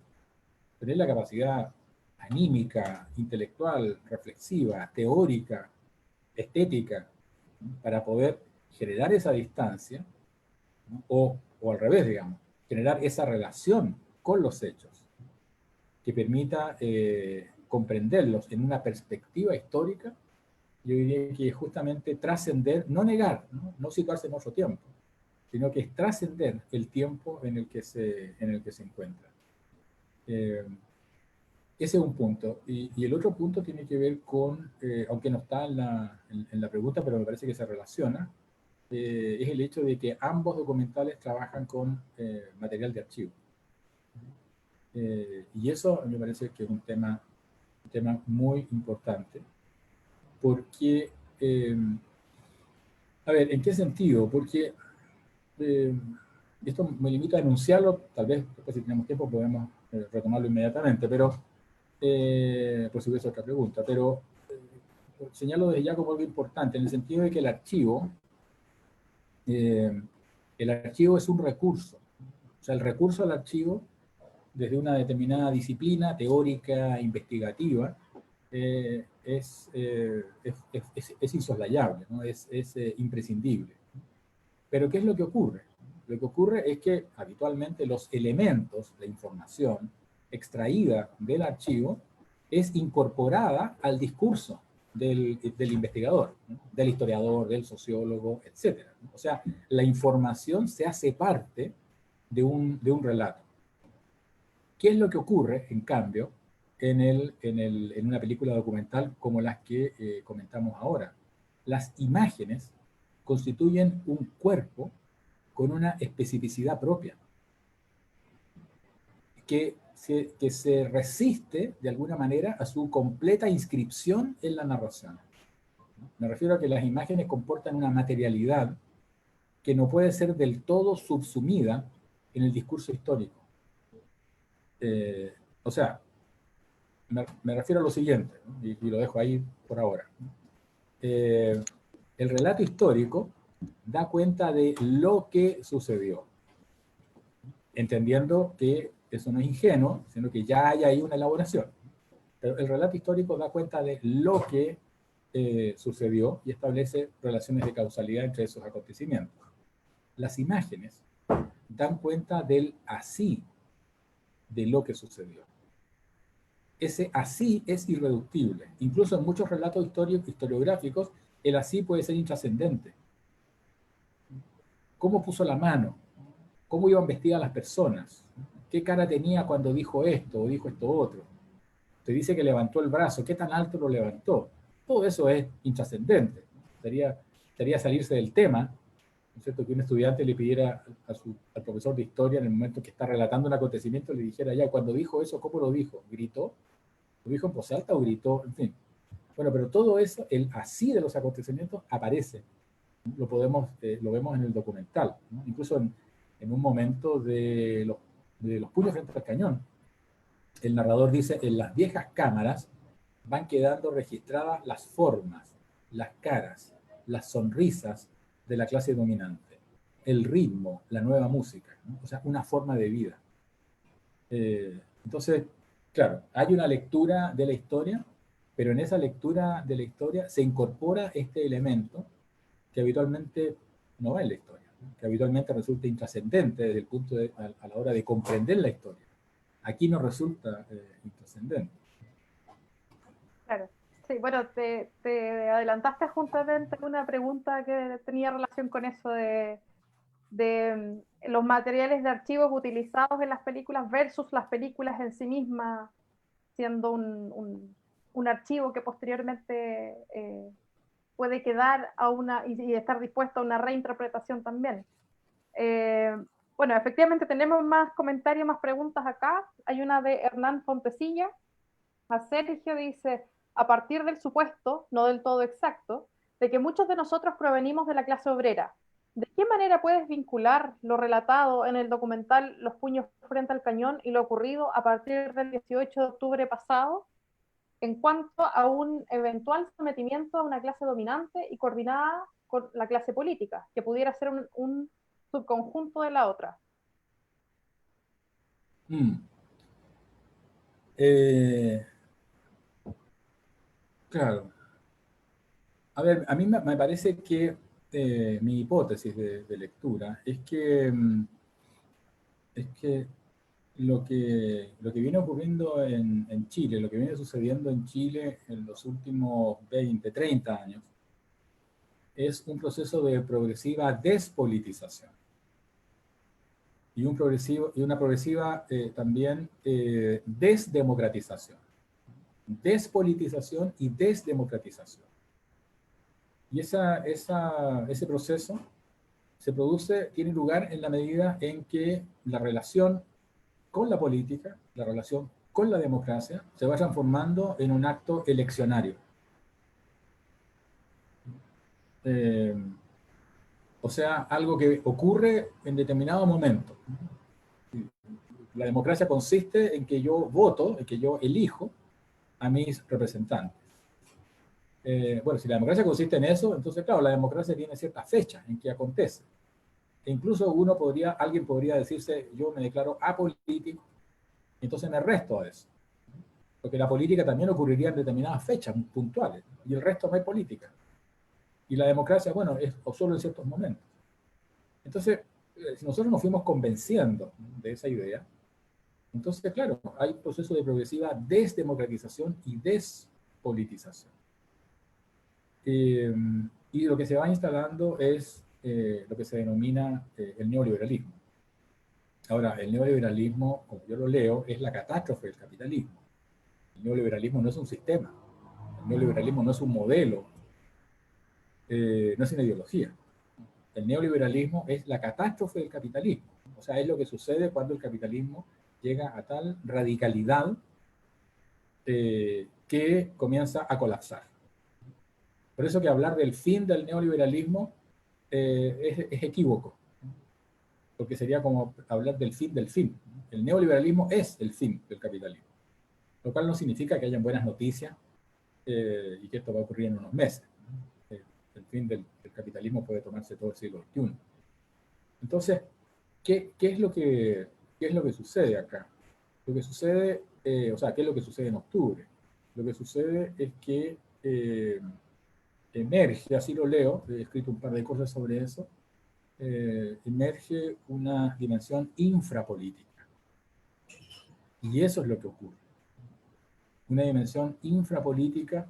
Speaker 3: anímica, intelectual, reflexiva, teórica, estética, ¿no? Para poder generar esa distancia, ¿no? O al revés, digamos, generar esa relación con los hechos que permita comprenderlos en una perspectiva histórica, yo diría que es justamente trascender, no negar, no situarse en otro tiempo, sino que es trascender el tiempo en el que se encuentra. Ese es un punto. Y el otro punto tiene que ver con, aunque no está en la pregunta, pero me parece que se relaciona, es el hecho de que ambos documentales trabajan con material de archivo. Y eso me parece que es un tema muy importante, porque, a ver, ¿en qué sentido? Porque esto me limita a enunciarlo, tal vez después si tenemos tiempo podemos retomarlo inmediatamente, pero por si hubiese otra pregunta, pero señalo desde ya como algo importante, en el sentido de que el archivo es un recurso, o sea, el recurso al archivo desde una determinada disciplina teórica, investigativa, es insoslayable, ¿no? Es imprescindible. Pero ¿qué es lo que ocurre? Lo que ocurre es que habitualmente los elementos, la información extraída del archivo, es incorporada al discurso del investigador, ¿no? Del historiador, del sociólogo, etc. O sea, la información se hace parte de un relato. ¿Qué es lo que ocurre, en cambio, en una película documental como las que comentamos ahora? Las imágenes constituyen un cuerpo con una especificidad propia. que se resiste, de alguna manera, a su completa inscripción en la narración. Me refiero a que las imágenes comportan una materialidad que no puede ser del todo subsumida en el discurso histórico. O sea, me refiero a lo siguiente, ¿no? y lo dejo ahí por ahora. El relato histórico da cuenta de lo que sucedió, entendiendo que eso no es ingenuo, sino que ya hay ahí una elaboración. Pero el relato histórico da cuenta de lo que sucedió y establece relaciones de causalidad entre esos acontecimientos. Las imágenes dan cuenta del así de lo que sucedió. Ese así es irreductible. Incluso en muchos relatos historiográficos, el así puede ser intrascendente. ¿Cómo puso la mano? ¿Cómo iban vestidas las personas? ¿Qué cara tenía cuando dijo esto o dijo esto otro? Te dice que levantó el brazo, ¿qué tan alto lo levantó? Todo eso es intrascendente. Sería salirse del tema, ¿no es cierto? Que un estudiante le pidiera al profesor de historia en el momento que está relatando un acontecimiento, le dijera, ya, cuando dijo eso, ¿cómo lo dijo? ¿Gritó? ¿Lo dijo en voz alta o gritó? En fin. Bueno, pero todo eso, el así de los acontecimientos aparece. Lo vemos en el documental, ¿no? Incluso en un momento de los puños frente al cañón. El narrador dice, en las viejas cámaras van quedando registradas las formas, las caras, las sonrisas de la clase dominante, el ritmo, la nueva música, ¿no? O sea, una forma de vida. Entonces, claro, hay una lectura de la historia, pero en esa lectura de la historia se incorpora este elemento que habitualmente no va en la historia, ¿no? Que habitualmente resulta intrascendente desde el punto a la hora de comprender la historia. Aquí no resulta intrascendente.
Speaker 2: Claro. Sí, bueno, te adelantaste justamente una pregunta que tenía relación con eso de los materiales de archivos utilizados en las películas versus las películas en sí mismas, siendo un archivo que posteriormente puede quedar a y estar dispuesto a una reinterpretación también. Eh, bueno, efectivamente tenemos más comentarios, más preguntas acá. Hay una de Hernán Fontecilla. A Sergio dice, a partir del supuesto, no del todo exacto, de que muchos de nosotros provenimos de la clase obrera, ¿de qué manera puedes vincular lo relatado en el documental Los puños frente al cañón y lo ocurrido a partir del 18 de octubre pasado en cuanto a un eventual sometimiento a una clase dominante y coordinada con la clase política, que pudiera ser un subconjunto de la otra?
Speaker 3: Claro. A ver, a mí me parece que mi hipótesis de lectura es que lo que viene ocurriendo en Chile, lo que viene sucediendo en Chile en los últimos 20, 30 años, es un proceso de progresiva despolitización y una progresiva también desdemocratización. Despolitización y desdemocratización. Y ese proceso tiene lugar en la medida en que la relación con la política, la relación con la democracia, se va transformando en un acto eleccionario. O sea, algo que ocurre en determinado momento. La democracia consiste en que yo voto, en que yo elijo a mis representantes. Bueno, si la democracia consiste en eso, entonces, claro, la democracia tiene ciertas fechas en que acontece. E incluso alguien podría decirse, yo me declaro apolítico, entonces me resto a eso. Porque la política también ocurriría en determinadas fechas puntuales, y el resto no hay política. Y la democracia, bueno, es solo en ciertos momentos. Entonces, si nosotros nos fuimos convenciendo de esa idea, entonces, claro, hay un proceso de progresiva desdemocratización y despolitización. Y lo que se va instalando es lo que se denomina el neoliberalismo. Ahora, el neoliberalismo, como yo lo leo, es la catástrofe del capitalismo. El neoliberalismo no es un sistema, el neoliberalismo no es un modelo, no es una ideología. El neoliberalismo es la catástrofe del capitalismo. O sea, es lo que sucede cuando el capitalismo llega a tal radicalidad que comienza a colapsar. Por eso que hablar del fin del neoliberalismo es equívoco, porque sería como hablar del fin del fin. El neoliberalismo es el fin del capitalismo, lo cual no significa que hayan buenas noticias y que esto va a ocurrir en unos meses. El fin del capitalismo puede tomarse todo el siglo XXI. Entonces, ¿qué es lo que sucede acá? Lo que sucede, ¿qué es lo que sucede en octubre? Lo que sucede es que emerge, así lo leo, he escrito un par de cosas sobre eso, emerge una dimensión infrapolítica. Y eso es lo que ocurre. Una dimensión infrapolítica,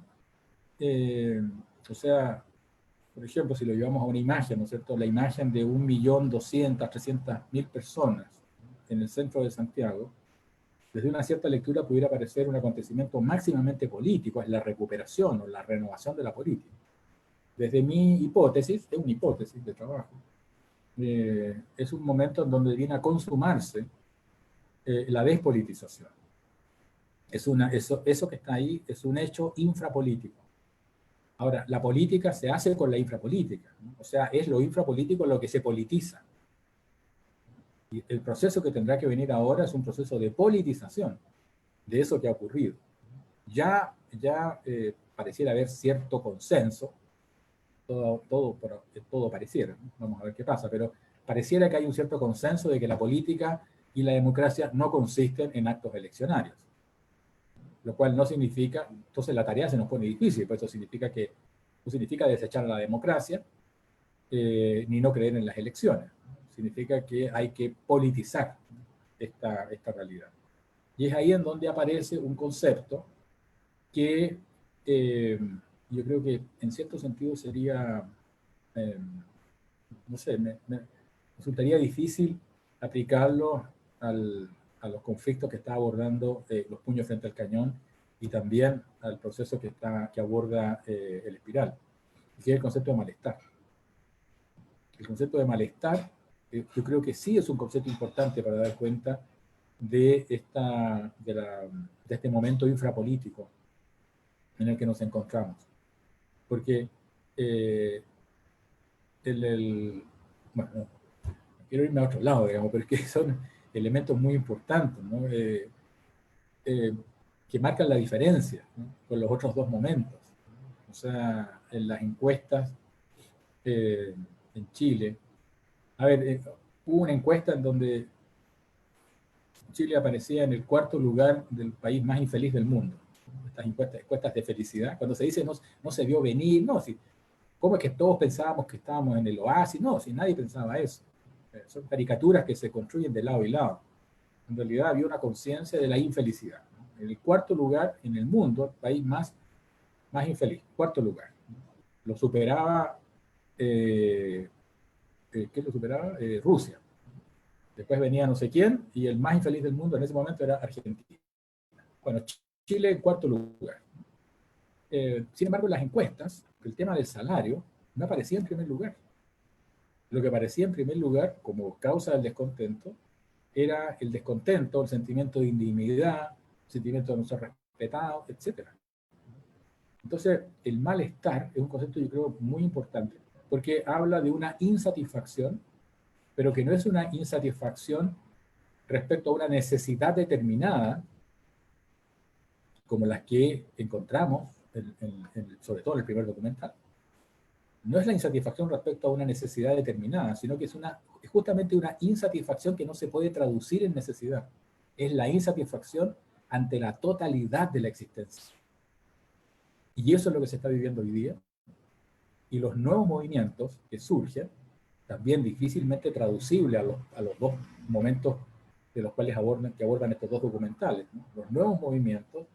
Speaker 3: por ejemplo, si lo llevamos a una imagen, ¿no es cierto? La imagen de 1.200.000, 300.000 personas en el centro de Santiago, desde una cierta lectura pudiera parecer un acontecimiento máximamente político, es la recuperación o la renovación de la política. Desde mi hipótesis, es una hipótesis de trabajo, es un momento en donde viene a consumarse la despolitización. Eso que está ahí es un hecho infrapolítico. Ahora, la política se hace con la infrapolítica, ¿no? O sea, es lo infrapolítico lo que se politiza. Y el proceso que tendrá que venir ahora es un proceso de politización de eso que ha ocurrido. Ya pareciera haber cierto consenso, todo pareciera, ¿no? Vamos a ver qué pasa, pero pareciera que hay un cierto consenso de que la política y la democracia no consisten en actos eleccionarios. Lo cual no significa, entonces la tarea se nos pone difícil, pues eso significa que no significa desechar la democracia, ni no creer en las elecciones. Significa que hay que politizar esta realidad. Y es ahí en donde aparece un concepto que yo creo que en cierto sentido sería, no sé, me resultaría difícil aplicarlo a los conflictos que está abordando los puños frente al cañón y también al proceso que aborda el Espiral, que es el concepto de malestar. El concepto de malestar, yo creo que sí es un concepto importante para dar cuenta de este momento infrapolítico en el que nos encontramos. Porque bueno, no quiero irme a otro lado, digamos, pero es que son elementos muy importantes, ¿no? Que marcan la diferencia, ¿no? Con los otros dos momentos. O sea, en las encuestas en Chile, a ver, hubo una encuesta en donde Chile aparecía en el 4º lugar del país más infeliz del mundo. Estas encuestas de felicidad, cuando se dice no se vio venir, no, si, ¿cómo es que todos pensábamos que estábamos en el oasis? No, si nadie pensaba eso. Son caricaturas que se construyen de lado y lado. En realidad había una conciencia de la infelicidad, ¿no? En el 4º lugar en el mundo, el país más infeliz, 4º lugar. Lo superaba, ¿qué lo superaba? Rusia. Después venía no sé quién, y el más infeliz del mundo en ese momento era Argentina. Bueno, Chile en 4º lugar. Sin embargo, en las encuestas, el tema del salario no aparecía en primer lugar. Lo que aparecía en primer lugar como causa del descontento era el descontento, el sentimiento de indignidad, el sentimiento de no ser respetado, etc. Entonces, el malestar es un concepto, yo creo, muy importante, porque habla de una insatisfacción, pero que no es una insatisfacción respecto a una necesidad determinada, como las que encontramos, sobre todo en el primer documental. No es la insatisfacción respecto a una necesidad determinada, sino que es justamente una insatisfacción que no se puede traducir en necesidad. Es la insatisfacción ante la totalidad de la existencia. Y eso es lo que se está viviendo hoy día. Y los nuevos movimientos que surgen, también difícilmente traducibles a los dos momentos de los cuales abordan estos dos documentales, ¿no? Los nuevos movimientos,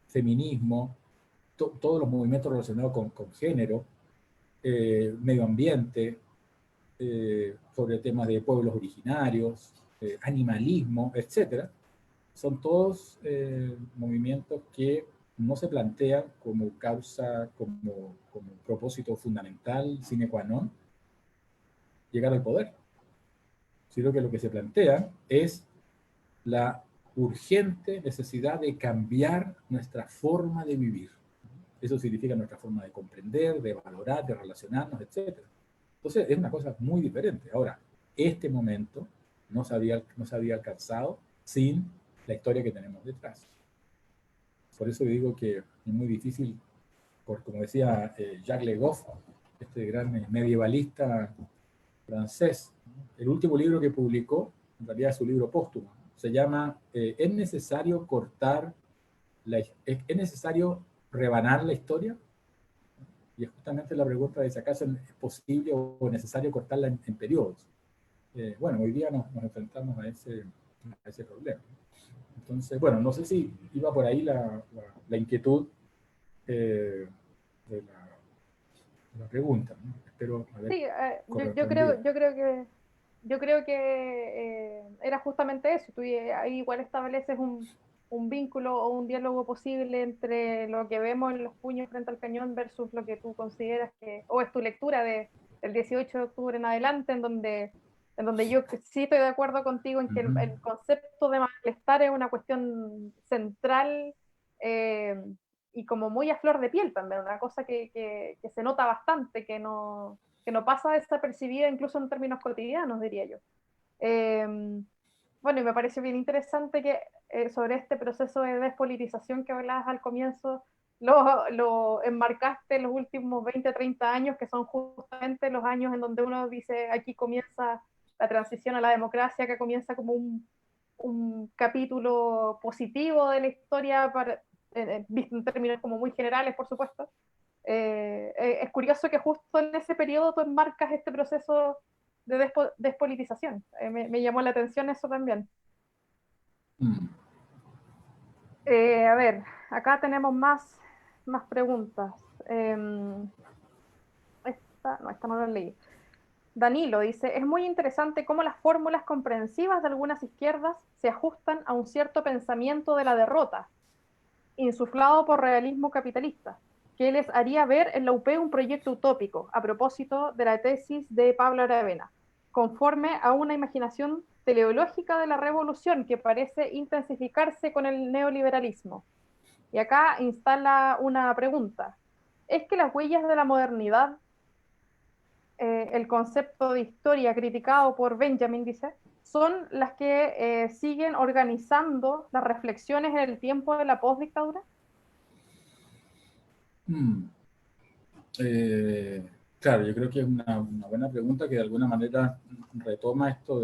Speaker 3: feminismo, todos los movimientos relacionados con género, medio ambiente, sobre temas de pueblos originarios, animalismo, etc. Son todos movimientos que no se plantean como causa, como propósito fundamental, sine qua non, llegar al poder, sino que lo que se plantea es la urgente necesidad de cambiar nuestra forma de vivir. Eso significa nuestra forma de comprender, de valorar, de relacionarnos, etc. Entonces es una cosa muy diferente. Ahora, este momento no se había alcanzado sin la historia que tenemos detrás. Por eso digo que es muy difícil, como decía Jacques Le Goff, este gran medievalista francés, el último libro que publicó, en realidad es su libro póstumo, se llama ¿Es necesario es necesario rebanar la historia? Y es justamente la pregunta de si acaso es posible o necesario cortarla en periodos. Bueno, hoy día nos enfrentamos a ese problema. Entonces, bueno, no sé si iba por ahí la inquietud de la pregunta, ¿no? Espero haber
Speaker 2: Sí,
Speaker 3: correspondido.
Speaker 2: yo creo que era justamente eso. Tú ahí igual estableces un vínculo o un diálogo posible entre lo que vemos en los puños frente al cañón versus lo que tú consideras o es tu lectura del 18 de octubre en adelante, en donde yo sí estoy de acuerdo contigo en que el concepto de malestar es una cuestión central, eh, y como muy a flor de piel también, una cosa que se nota bastante, que no pasa desapercibida incluso en términos cotidianos, diría yo. Eh, bueno, y me parece bien interesante que sobre este proceso de despolitización que hablabas al comienzo, lo enmarcaste en los últimos 20, 30 años, que son justamente los años en donde uno dice, aquí comienza la transición a la democracia, que comienza como un capítulo positivo de la historia, visto en términos como muy generales, por supuesto. Es curioso que justo en ese periodo tú enmarcas este proceso de despolitización. Me llamó la atención eso también.
Speaker 3: Mm.
Speaker 2: A ver, acá tenemos más preguntas. Esta no la leí. Danilo dice, es muy interesante cómo las fórmulas comprensivas de algunas izquierdas se ajustan a un cierto pensamiento de la derrota, insuflado por realismo capitalista, que les haría ver en la UP un proyecto utópico, a propósito de la tesis de Pablo Aravena, conforme a una imaginación teleológica de la revolución que parece intensificarse con el neoliberalismo. Y acá instala una pregunta. ¿Es que las huellas de la modernidad, el concepto de historia criticado por Benjamin, dice, son las que siguen organizando las reflexiones en el tiempo de la postdictadura?
Speaker 3: Mm. Claro, yo creo que es una buena pregunta que de alguna manera retoma esto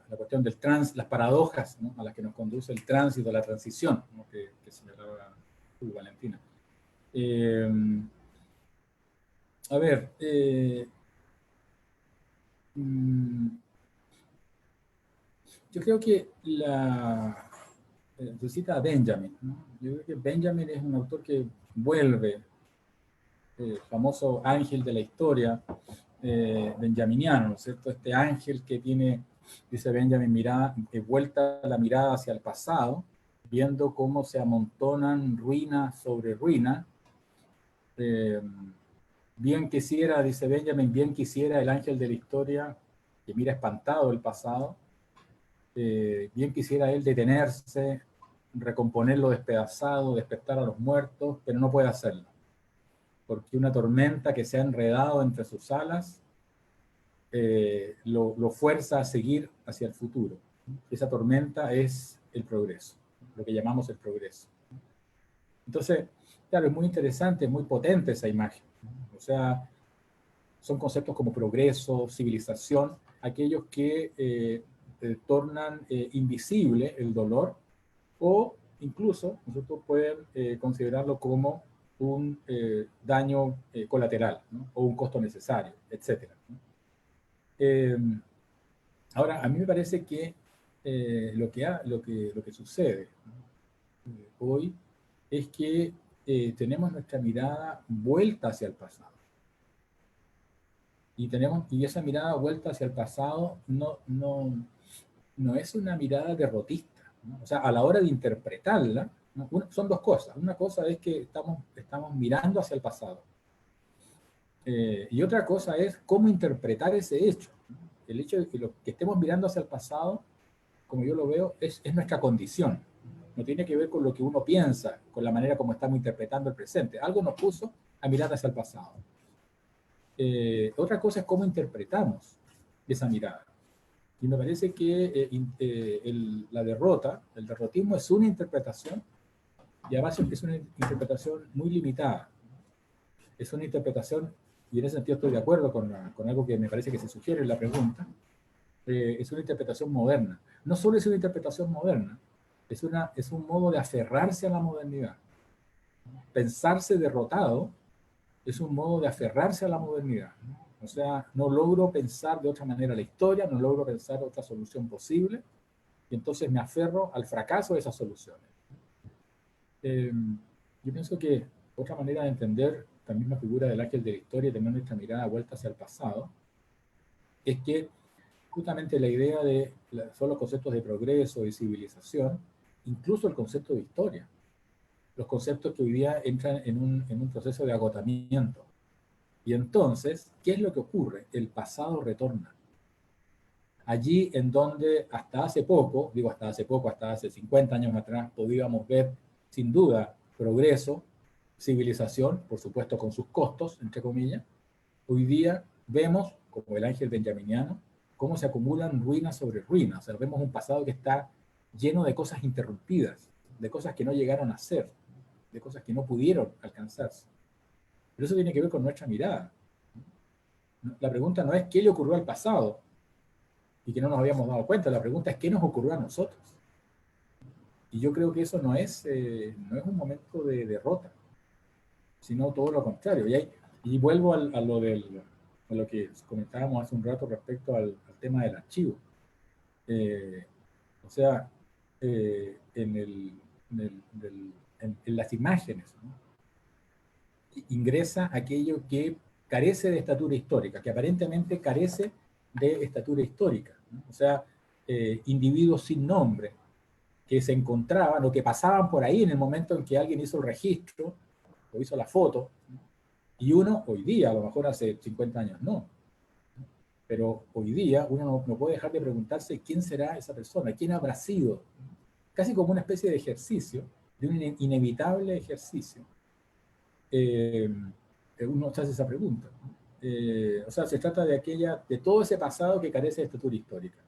Speaker 3: la cuestión del las paradojas, ¿no?, a las que nos conduce el tránsito, la transición, ¿no?, que señalaba tú, Valentina. A ver, yo creo que tú citas a Benjamin, ¿no? Yo creo que Benjamin es un autor que vuelve, el famoso ángel de la historia, benjaminiano, ¿no es cierto? Este ángel que tiene, dice Benjamin, vuelta la mirada hacia el pasado, viendo cómo se amontonan ruina sobre ruina. Bien quisiera, dice Benjamin, bien quisiera el ángel de la historia, que mira espantado el pasado, bien quisiera él detenerse, recomponer lo despedazado, despertar a los muertos, pero no puede hacerlo, porque una tormenta que se ha enredado entre sus alas lo fuerza a seguir hacia el futuro. Esa tormenta es el progreso, lo que llamamos el progreso. Entonces, claro, es muy interesante, es muy potente esa imagen, ¿no? O sea, son conceptos como progreso, civilización, aquellos que tornan invisible el dolor, o incluso nosotros podemos considerarlo como un daño colateral, ¿no?, o un costo necesario, etc., ¿no? Ahora, a mí me parece que lo que sucede, ¿no?, hoy es que tenemos nuestra mirada vuelta hacia el pasado. Y esa mirada vuelta hacia el pasado no es una mirada derrotista, ¿no? O sea, a la hora de interpretarla, ¿no?, son dos cosas. Una cosa es que estamos mirando hacia el pasado. Y otra cosa es cómo interpretar ese hecho, ¿no? El hecho de que estemos mirando hacia el pasado como yo lo veo, es nuestra condición. No tiene que ver con lo que uno piensa, con la manera como estamos interpretando el presente. Algo nos puso a mirar hacia el pasado. Otra cosa es cómo interpretamos esa mirada. Y me parece que la derrota, el derrotismo es una interpretación, y además es una interpretación muy limitada. Es una interpretación, y en ese sentido estoy de acuerdo con algo que me parece que se sugiere en la pregunta, es una interpretación moderna. No solo es una interpretación moderna, es un modo de aferrarse a la modernidad. Pensarse derrotado es un modo de aferrarse a la modernidad. O sea, no logro pensar de otra manera la historia, no logro pensar otra solución posible, y entonces me aferro al fracaso de esas soluciones. Yo pienso que otra manera de entender también la figura del ángel de la historia y tener nuestra mirada vuelta hacia el pasado es que justamente la idea de son los conceptos de progreso y civilización, incluso el concepto de historia, los conceptos que hoy día entran en un proceso de agotamiento. Y entonces, ¿qué es lo que ocurre? El pasado retorna. Allí en donde hasta hace poco, digo hasta hace 50 años atrás, podíamos ver sin duda progreso, civilización, por supuesto con sus costos, entre comillas, hoy día vemos, como el ángel benjaminiano, cómo se acumulan ruinas sobre ruinas. O sea, vemos un pasado que está lleno de cosas interrumpidas, de cosas que no llegaron a ser, de cosas que no pudieron alcanzarse. Pero eso tiene que ver con nuestra mirada. La pregunta no es qué le ocurrió al pasado y que no nos habíamos dado cuenta, la pregunta es qué nos ocurrió a nosotros. Y yo creo que eso no es un momento de derrota, sino todo lo contrario. Y vuelvo a lo que comentábamos hace un rato respecto al tema del archivo. O sea, en las imágenes, ¿no? Ingresa aquello que carece de estatura histórica, que aparentemente carece de estatura histórica, ¿no? O sea, individuos sin nombre que se encontraban o que pasaban por ahí en el momento en que alguien hizo el registro o hizo la foto, ¿no? Y uno hoy día, a lo mejor hace 50 años no, pero hoy día uno no puede dejar de preguntarse quién será esa persona, quién habrá sido, casi como una especie de ejercicio, de un inevitable ejercicio. Uno se hace esa pregunta, ¿no? O sea, se trata de todo ese pasado que carece de estatura histórica.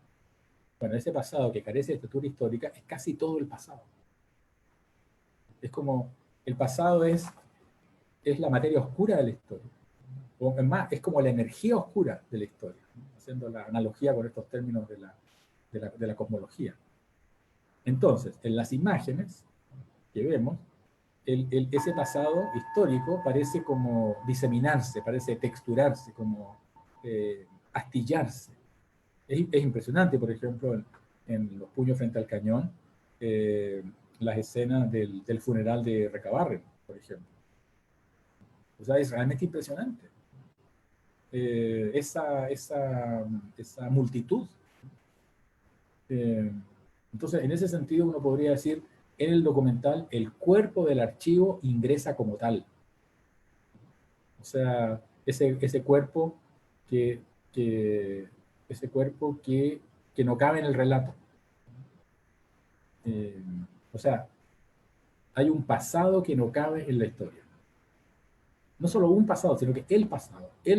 Speaker 3: Bueno, ese pasado que carece de estatura histórica es casi todo el pasado. Es como, el pasado es la materia oscura de la historia. O es más, es como la energía oscura de la historia, ¿no? Haciendo la analogía con estos términos de la cosmología. Entonces, en las imágenes que vemos, ese pasado histórico parece como diseminarse, parece texturarse, como astillarse. Es impresionante, por ejemplo, en Los puños frente al cañón, las escenas del funeral de Recabarren, por ejemplo. O sea, es realmente impresionante. Esa multitud. Entonces, en ese sentido, uno podría decir, en el documental, el cuerpo del archivo ingresa como tal. O sea, ese cuerpo que, ese cuerpo que no cabe en el relato. O sea, hay un pasado que no cabe en la historia. No solo un pasado, sino que el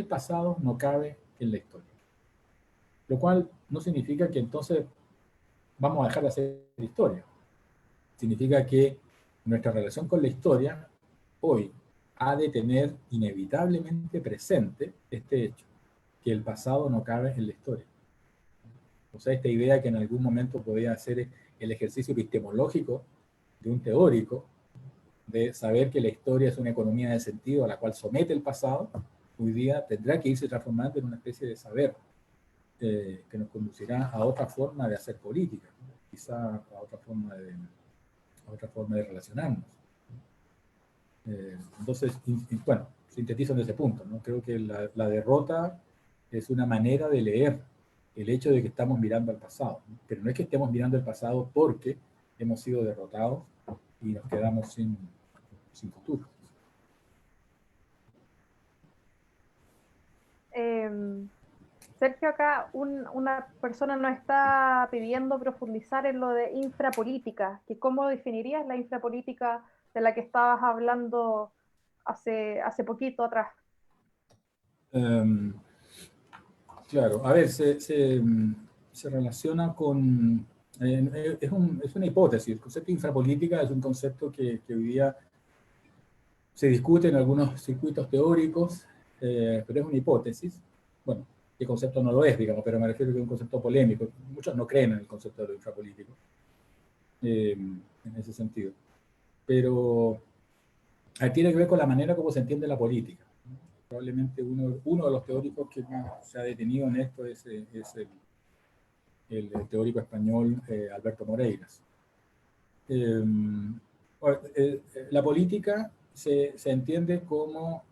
Speaker 3: pasado no cabe en la historia. Lo cual no significa que entonces vamos a dejar de hacer historia. Significa que nuestra relación con la historia hoy ha de tener inevitablemente presente este hecho, que el pasado no cabe en la historia. O sea, esta idea que en algún momento podía ser el ejercicio epistemológico de un teórico, de saber que la historia es una economía de sentido a la cual somete el pasado, hoy día tendrá que irse transformando en una especie de saber que nos conducirá a otra forma de hacer política, ¿no? Quizá a otra forma de relacionarnos. Entonces, bueno, sintetizo en ese punto, ¿no? Creo que la derrota es una manera de leer el hecho de que estamos mirando al pasado, ¿no? Pero no es que estemos mirando el pasado porque hemos sido derrotados y nos quedamos sin futuro.
Speaker 2: Sergio, acá una persona nos está pidiendo profundizar en lo de infrapolítica, que cómo definirías la infrapolítica de la que estabas hablando hace poquito atrás.
Speaker 3: Em, claro, a ver, se relaciona con... es una hipótesis. El concepto de infrapolítica es un concepto que hoy día se discute en algunos circuitos teóricos, pero es una hipótesis. Bueno, el concepto no lo es, digamos, pero me refiero a que es un concepto polémico. Muchos no creen en el concepto de lo infrapolítico, en ese sentido. Pero tiene que ver con la manera como se entiende la política. Probablemente uno de los teóricos que más se ha detenido en esto es el teórico español Alberto Moreiras. La política se entiende como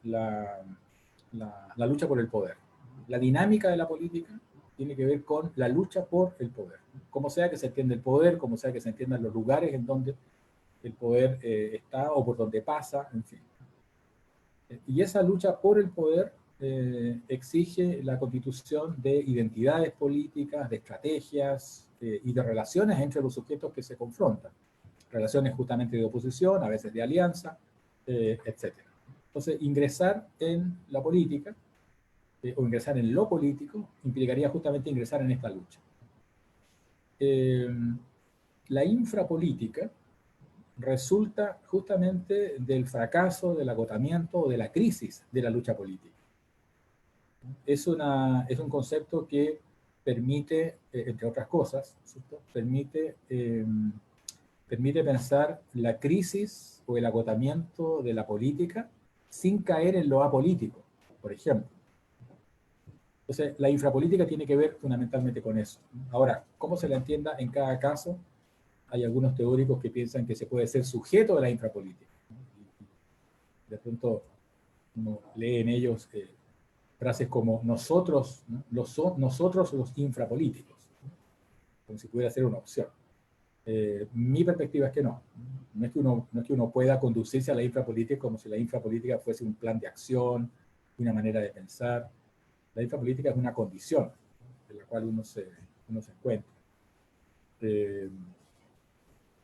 Speaker 3: la lucha por el poder. La dinámica de la política tiene que ver con la lucha por el poder. Como sea que se entienda el poder, como sea que se entiendan los lugares en donde el poder está o por donde pasa, en fin. Y esa lucha por el poder exige la constitución de identidades políticas, de estrategias y de relaciones entre los sujetos que se confrontan. Relaciones justamente de oposición, a veces de alianza, etc. Entonces, ingresar en la política o ingresar en lo político implicaría justamente ingresar en esta lucha. La infrapolítica resulta justamente del fracaso, del agotamiento o de la crisis de la lucha política. Es un concepto que permite, entre otras cosas, ¿cierto? Permite pensar la crisis o el agotamiento de la política sin caer en lo apolítico, por ejemplo. Entonces, la infrapolítica tiene que ver fundamentalmente con eso. Ahora, ¿cómo se la entienda en cada caso? Hay algunos teóricos que piensan que se puede ser sujeto de la infrapolítica. De pronto uno lee en ellos frases como nosotros, ¿no? Nosotros los infrapolíticos, ¿no? Como si pudiera ser una opción. Mi perspectiva es que no. No es que uno pueda conducirse a la infrapolítica como si la infrapolítica fuese un plan de acción, una manera de pensar. La infrapolítica es una condición en la cual uno se encuentra.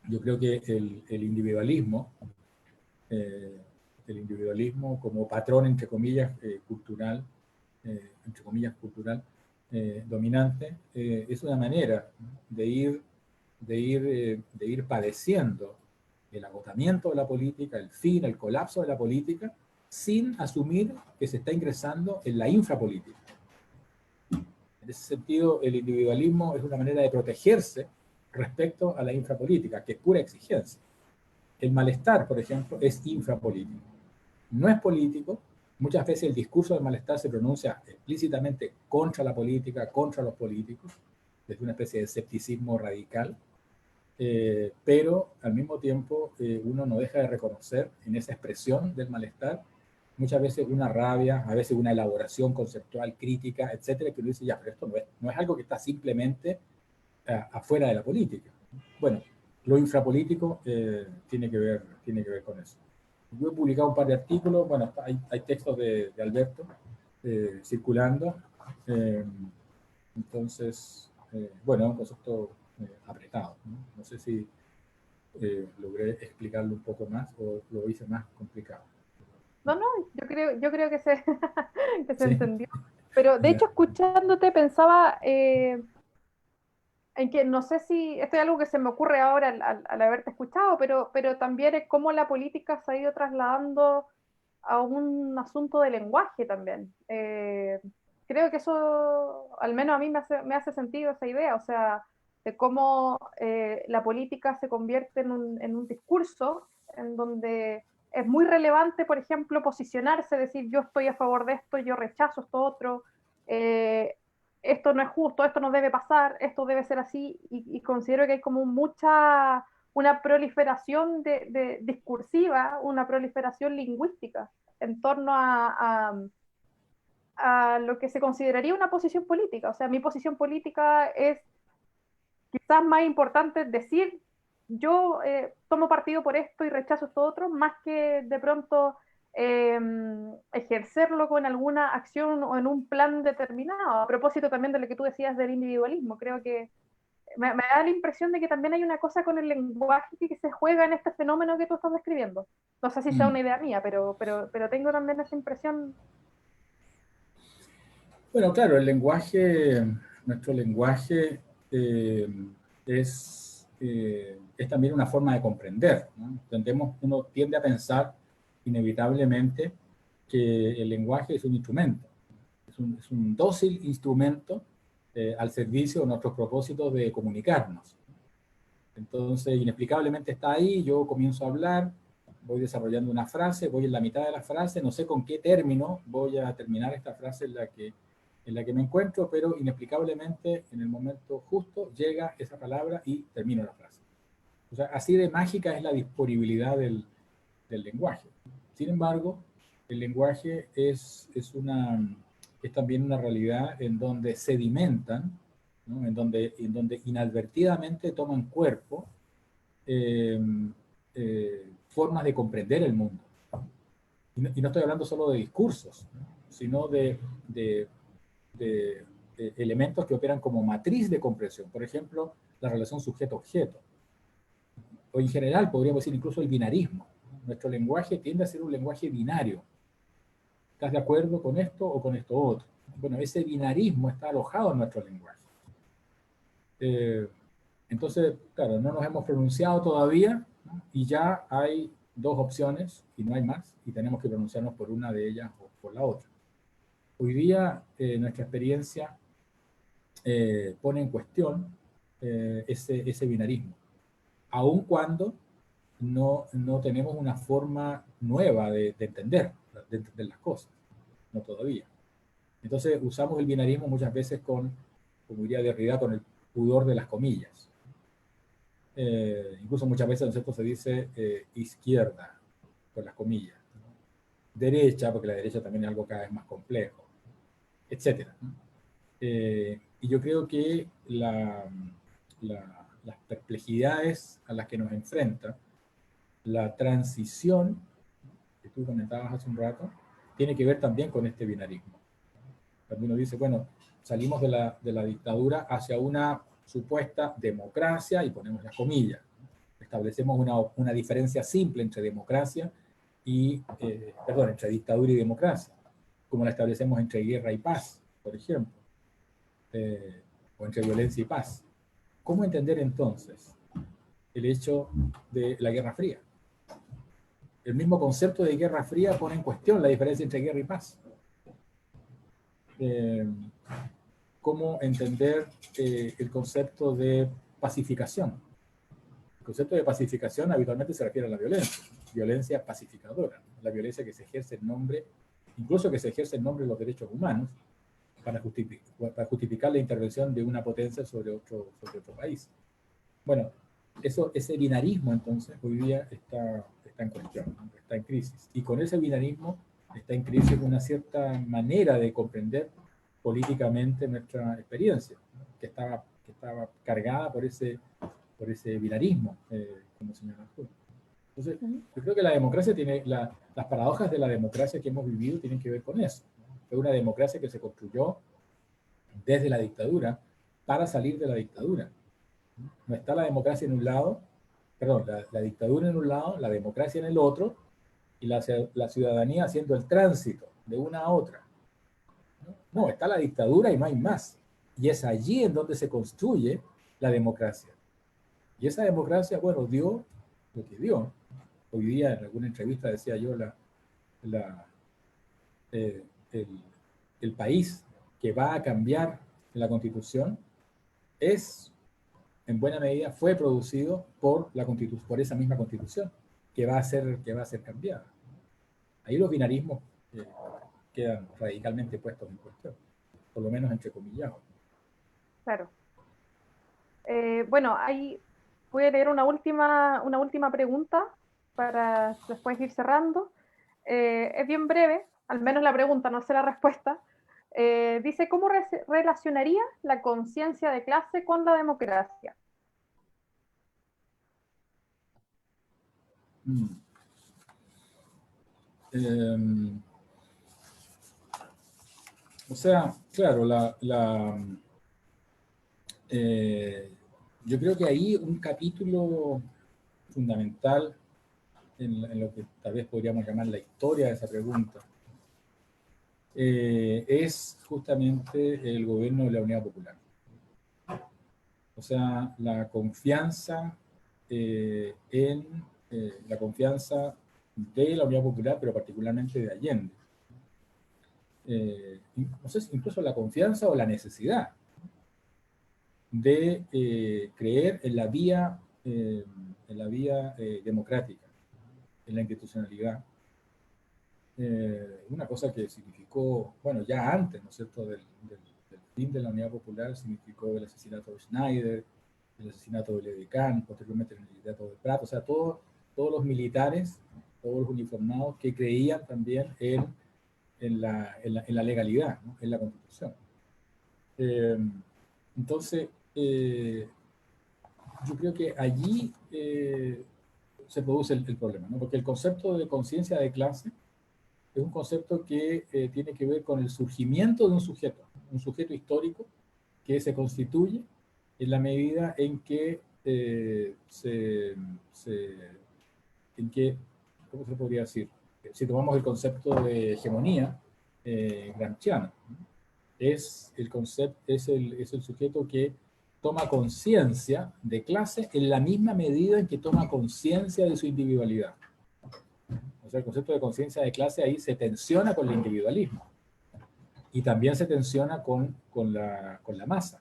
Speaker 3: Yo creo que el individualismo como patrón, entre comillas, cultural, dominante, es una manera de ir padeciendo el agotamiento de la política, el fin, el colapso de la política, sin asumir que se está ingresando en la infrapolítica. En ese sentido, el individualismo es una manera de protegerse respecto a la infrapolítica, que es pura exigencia. El malestar, por ejemplo, es infrapolítico. No es político. Muchas veces el discurso del malestar se pronuncia explícitamente contra la política, contra los políticos, desde una especie de escepticismo radical, pero al mismo tiempo uno no deja de reconocer en esa expresión del malestar muchas veces una rabia, a veces una elaboración conceptual, crítica, etcétera, que uno dice, ya, pero esto no es algo que está simplemente afuera de la política. Bueno, lo infrapolítico tiene que ver con eso. Yo he publicado un par de artículos, bueno, hay textos de Alberto circulando, entonces, bueno, es un concepto apretado, ¿no? No sé si logré explicarlo un poco más o lo hice más complicado.
Speaker 2: No, yo creo que que se
Speaker 3: Sí,
Speaker 2: entendió. Pero de
Speaker 3: ya.
Speaker 2: hecho, escuchándote, pensaba en que no sé si, esto es algo que se me ocurre ahora al haberte escuchado, pero también es cómo la política se ha ido trasladando a un asunto de lenguaje también. Creo que eso, al menos a mí me hace sentido esa idea, o sea, de cómo la política se convierte en un discurso en donde es muy relevante, por ejemplo, posicionarse, decir yo estoy a favor de esto, yo rechazo esto otro, eh, esto no es justo, esto no debe pasar, esto debe ser así, y considero que hay como una proliferación discursiva, una proliferación lingüística en torno a lo que se consideraría una posición política. O sea, mi posición política es quizás más importante decir yo tomo partido por esto y rechazo esto otro, más que de pronto ejercerlo con alguna acción o en un plan determinado. A propósito también de lo que tú decías del individualismo, creo que me da la impresión de que también hay una cosa con el lenguaje que se juega en este fenómeno que tú estás describiendo. No sé si sea
Speaker 3: Mm.
Speaker 2: una idea mía, pero tengo también esa impresión.
Speaker 3: Bueno, claro, el lenguaje, nuestro lenguaje eh, es también una forma de comprender, ¿no? Uno tiende a pensar inevitablemente que el lenguaje es un instrumento, es un dócil instrumento al servicio de nuestros propósitos de comunicarnos. Entonces, inexplicablemente está ahí, yo comienzo a hablar, voy desarrollando una frase, voy en la mitad de la frase, no sé con qué término voy a terminar esta frase en la que me encuentro, pero inexplicablemente en el momento justo llega esa palabra y termino la frase. O sea, así de mágica es la disponibilidad del lenguaje. Sin embargo, el lenguaje es también una realidad en donde sedimentan, ¿no? En donde inadvertidamente toman cuerpo eh, formas de comprender el mundo. Y no estoy hablando solo de discursos, ¿no? Sino de, de elementos que operan como matriz de comprensión. Por ejemplo, la relación sujeto-objeto. O en general, podríamos decir incluso el binarismo. Nuestro lenguaje tiende a ser un lenguaje binario. ¿Estás de acuerdo con esto o con esto otro? Bueno, ese binarismo está alojado en nuestro lenguaje. Entonces, claro, no nos hemos pronunciado todavía, ¿no? Y ya hay dos opciones y no hay más, y tenemos que pronunciarnos por una de ellas o por la otra. Hoy día nuestra experiencia pone en cuestión ese binarismo, aun cuando no tenemos una forma nueva de entender las cosas, no todavía. Entonces usamos el binarismo muchas veces como diría Derrida, con el pudor de las comillas. Incluso muchas veces, ¿no es cierto?, se dice izquierda, con las comillas, ¿no? Derecha, porque la derecha también es algo cada vez más complejo, etc., ¿no? Y yo creo que las perplejidades a las que nos enfrenta la transición que tú comentabas hace un rato, tiene que ver también con este binarismo. Cuando uno dice, bueno, salimos de la dictadura hacia una supuesta democracia, y ponemos las comillas, establecemos una diferencia simple entre democracia y, entre dictadura y democracia, como la establecemos entre guerra y paz, por ejemplo, o entre violencia y paz. ¿Cómo entender entonces el hecho de la Guerra Fría? El mismo concepto de Guerra Fría pone en cuestión la diferencia entre guerra y paz. ¿Cómo entender el concepto de pacificación? El concepto de pacificación habitualmente se refiere a la violencia pacificadora, la violencia que se ejerce en nombre, incluso que se ejerce en nombre de los derechos humanos, para justificar la intervención de una potencia sobre otro país. Bueno, ese binarismo entonces hoy día está en cuestión, está en crisis. Y con ese binarismo está en crisis una cierta manera de comprender políticamente nuestra experiencia, ¿no? que estaba cargada por ese binarismo, como señalas tú. Entonces, yo creo que la democracia las paradojas de la democracia que hemos vivido tienen que ver con eso, ¿no? Fue una democracia que se construyó desde la dictadura para salir de la dictadura. No está la democracia en un lado, perdón, la dictadura en un lado, la democracia en el otro, y la ciudadanía haciendo el tránsito de una a otra. No, está la dictadura y no hay más. Y es allí en donde se construye la democracia. Y esa democracia, bueno, dio lo que dio. Hoy día en alguna entrevista decía yo, el, el país que va a cambiar la Constitución en buena medida fue producido por esa misma Constitución, que va a ser cambiada. Ahí los binarismos quedan radicalmente puestos en cuestión, por lo menos entre comillas.
Speaker 2: Claro. Bueno, voy a leer una última pregunta para después ir cerrando. Es bien breve, al menos la pregunta, no sé la respuesta. Dice, ¿cómo relacionaría la conciencia de clase con la democracia?
Speaker 3: O sea, claro, yo creo que ahí un capítulo fundamental en lo que tal vez podríamos llamar la historia de esa pregunta es justamente el gobierno de la Unidad Popular. O sea, la confianza la confianza de la Unidad Popular, pero particularmente de Allende. No sé si incluso la confianza o la necesidad de creer en la vía democrática, en la institucionalidad. Una cosa que significó, bueno, ya antes, ¿no es cierto?, del fin de la Unidad Popular, significó el asesinato de Schneider, el asesinato de Ledecán, posteriormente el asesinato de Prat, o sea, todos los militares, todos los uniformados que creían también en la legalidad, ¿no?, en la Constitución. Entonces, yo creo que allí se produce el problema, ¿no? Porque el concepto de conciencia de clase es un concepto que tiene que ver con el surgimiento de un sujeto histórico que se constituye en la medida en que ¿cómo se podría decir? Si tomamos el concepto de hegemonía gramsciana, es el sujeto que toma conciencia de clase en la misma medida en que toma conciencia de su individualidad. O sea, el concepto de conciencia de clase ahí se tensiona con el individualismo y también se tensiona con la masa.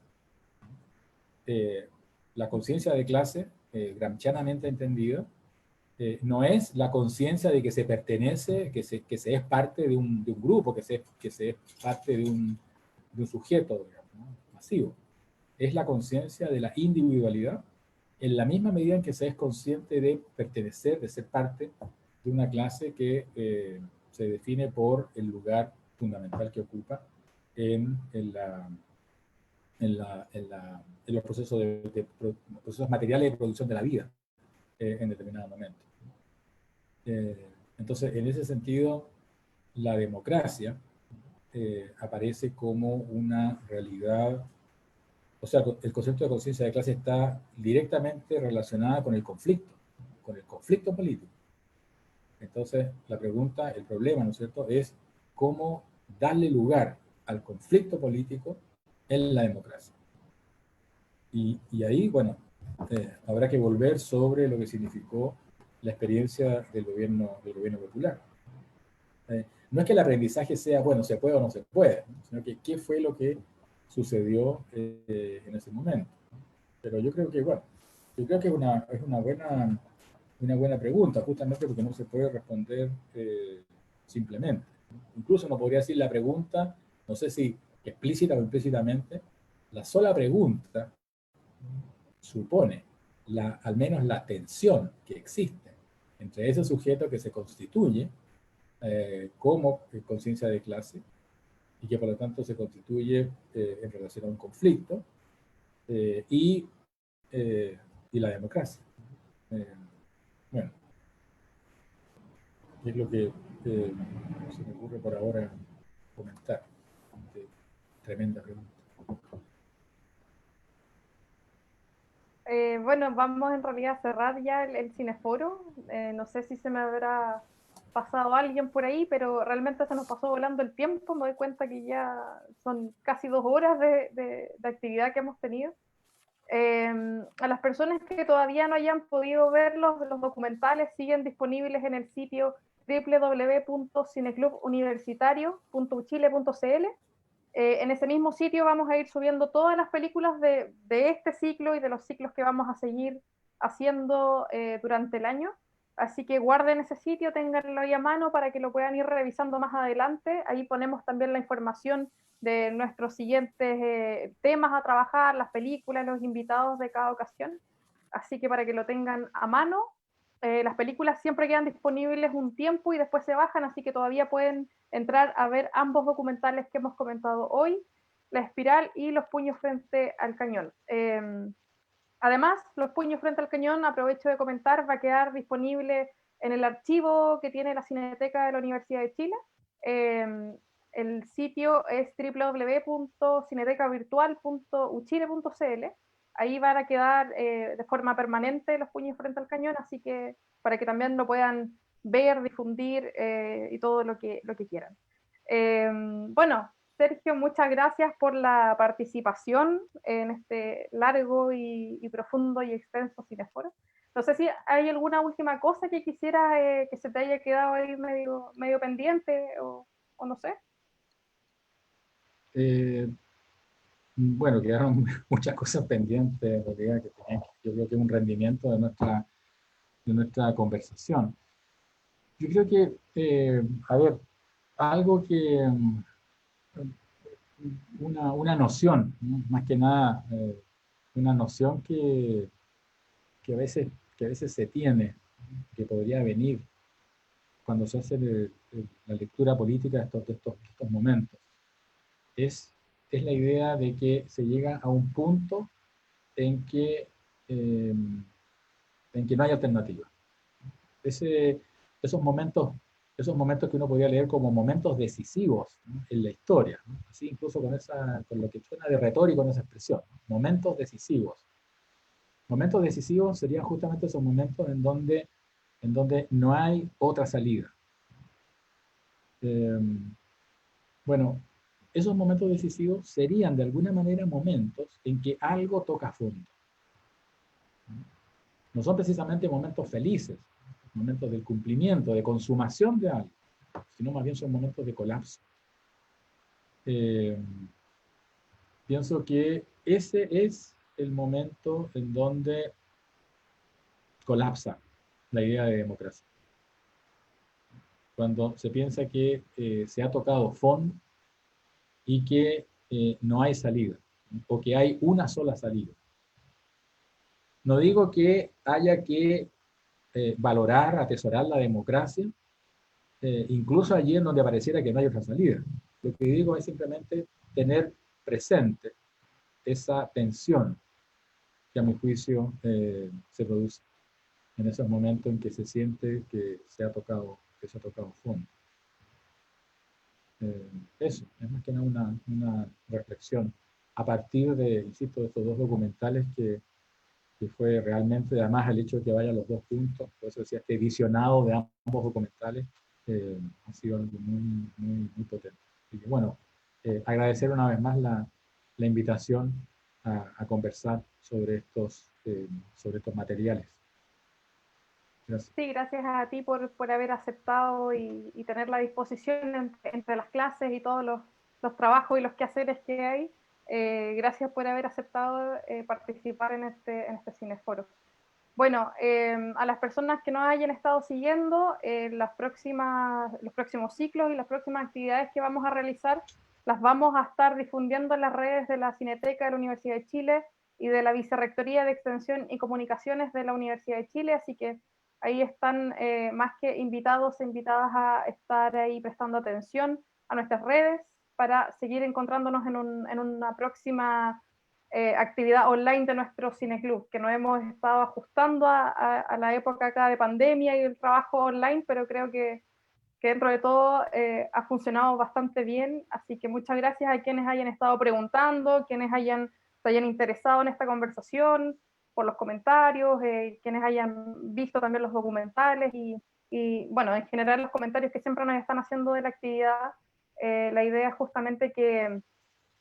Speaker 3: La conciencia de clase, gramscianamente entendida, no es la conciencia de que se pertenece, que se es parte de un grupo, que se es parte de un sujeto, digamos, ¿no?, masivo. Es la conciencia de la individualidad en la misma medida en que se es consciente de pertenecer, de ser parte de una clase que se define por el lugar fundamental que ocupa en los procesos, procesos materiales de producción de la vida en determinado momento. Entonces, en ese sentido, la democracia aparece como una realidad. O sea, el concepto de conciencia de clase está directamente relacionada con el conflicto político. Entonces, la pregunta, el problema, ¿no es cierto?, es cómo darle lugar al conflicto político en la democracia. Y ahí, bueno, habrá que volver sobre lo que significó la experiencia del gobierno popular. No es que el aprendizaje sea, bueno, se puede o no se puede, ¿no?, sino que qué fue lo que sucedió en ese momento. Pero yo creo que, bueno, es una buena pregunta, justamente porque no se puede responder simplemente. Incluso no podría decir la pregunta, no sé si explícita o implícitamente, la sola pregunta supone al menos la tensión que existe entre ese sujeto que se constituye como conciencia de clase y que por lo tanto se constituye en relación a un conflicto y la democracia. Bueno, es lo que se me ocurre por ahora comentar. Tremenda pregunta.
Speaker 2: Bueno, vamos en realidad a cerrar ya el cineforo. No sé si se me habrá pasado alguien por ahí, pero realmente se nos pasó volando el tiempo. Me doy cuenta que ya son casi 2 horas de actividad que hemos tenido. A las personas que todavía no hayan podido ver los documentales, siguen disponibles en el sitio www.cineclubuniversitario.uchile.cl. En ese mismo sitio vamos a ir subiendo todas las películas de este ciclo y de los ciclos que vamos a seguir haciendo durante el año. Así que guarden ese sitio, ténganlo ahí a mano para que lo puedan ir revisando más adelante. Ahí ponemos también la información de nuestros siguientes temas a trabajar, las películas, los invitados de cada ocasión. Así que para que lo tengan a mano, las películas siempre quedan disponibles un tiempo y después se bajan, así que todavía pueden entrar a ver ambos documentales que hemos comentado hoy, La Espiral y Los Puños Frente al Cañón. Además, Los Puños Frente al Cañón, aprovecho de comentar, va a quedar disponible en el archivo que tiene la Cineteca de la Universidad de Chile. El sitio es www.cinetecavirtual.uchile.cl. Ahí van a quedar de forma permanente los puños frente al cañón, así que para que también lo puedan ver, difundir y todo lo que quieran. Bueno, Sergio, muchas gracias por la participación en este largo y profundo y extenso cineforo. No sé si hay alguna última cosa que quisiera que se te haya quedado ahí medio pendiente o no sé.
Speaker 3: Bueno, quedaron muchas cosas pendientes, en realidad, que tenían, yo creo que es un rendimiento de nuestra conversación. Yo creo que, a ver, algo que, una noción, ¿no? Más que nada, una noción que, a veces, que a veces se tiene, que podría venir cuando se hace la lectura política de estos momentos, es la idea de que se llega a un punto en que, eh, en que no hay alternativa. Esos momentos que uno podría leer como momentos decisivos, ¿no? En la historia, ¿no? Así incluso con lo que suena de retórico en esa expresión, ¿no? Momentos decisivos. Momentos decisivos serían justamente esos momentos en donde no hay otra salida. Bueno, esos momentos decisivos serían de alguna manera momentos en que algo toca fondo. No son precisamente momentos felices, momentos del cumplimiento, de consumación de algo, sino más bien son momentos de colapso. Pienso que ese es el momento en donde colapsa la idea de democracia. Cuando se piensa que se ha tocado fondo y que no hay salida, o que hay una sola salida. No digo que haya que valorar, atesorar la democracia, incluso allí en donde pareciera que no hay otra salida. Lo que digo es simplemente tener presente esa tensión que a mi juicio se produce en esos momentos en que se siente que se ha tocado fondo. Eso, es más que nada una reflexión a partir de, insisto, de estos dos documentales que fue realmente, además el hecho de que vayan los dos juntos, por eso decía, este visionado de ambos documentales ha sido algo muy potente. Así que bueno, agradecer una vez más la invitación a conversar sobre estos materiales. Gracias.
Speaker 2: Sí, gracias a ti por haber aceptado y tener la disposición entre las clases y todos los trabajos y los quehaceres que hay. Gracias por haber aceptado participar en este cineforo. Bueno, a las personas que nos hayan estado siguiendo, los próximos ciclos y las próximas actividades que vamos a realizar, las vamos a estar difundiendo en las redes de la Cineteca de la Universidad de Chile y de la Vicerrectoría de Extensión y Comunicaciones de la Universidad de Chile, así que ahí están más que invitados e invitadas a estar ahí prestando atención a nuestras redes para seguir encontrándonos en una próxima actividad online de nuestro cineclub, que nos hemos estado ajustando a la época acá de pandemia y el trabajo online, pero creo que dentro de todo ha funcionado bastante bien, así que muchas gracias a quienes hayan estado preguntando, quienes se hayan interesado en esta conversación, por los comentarios, quienes hayan visto también los documentales y bueno, en general los comentarios que siempre nos están haciendo de la actividad. La idea es justamente que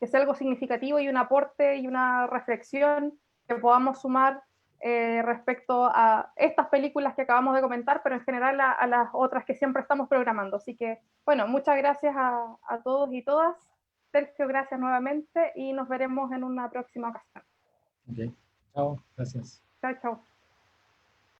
Speaker 2: sea algo significativo y un aporte y una reflexión que podamos sumar respecto a estas películas que acabamos de comentar, pero en general a las otras que siempre estamos programando. Así que, bueno, muchas gracias a todos y todas. Sergio, gracias nuevamente y nos veremos en una próxima ocasión.
Speaker 3: Ok, chao, gracias.
Speaker 2: Chao, chao.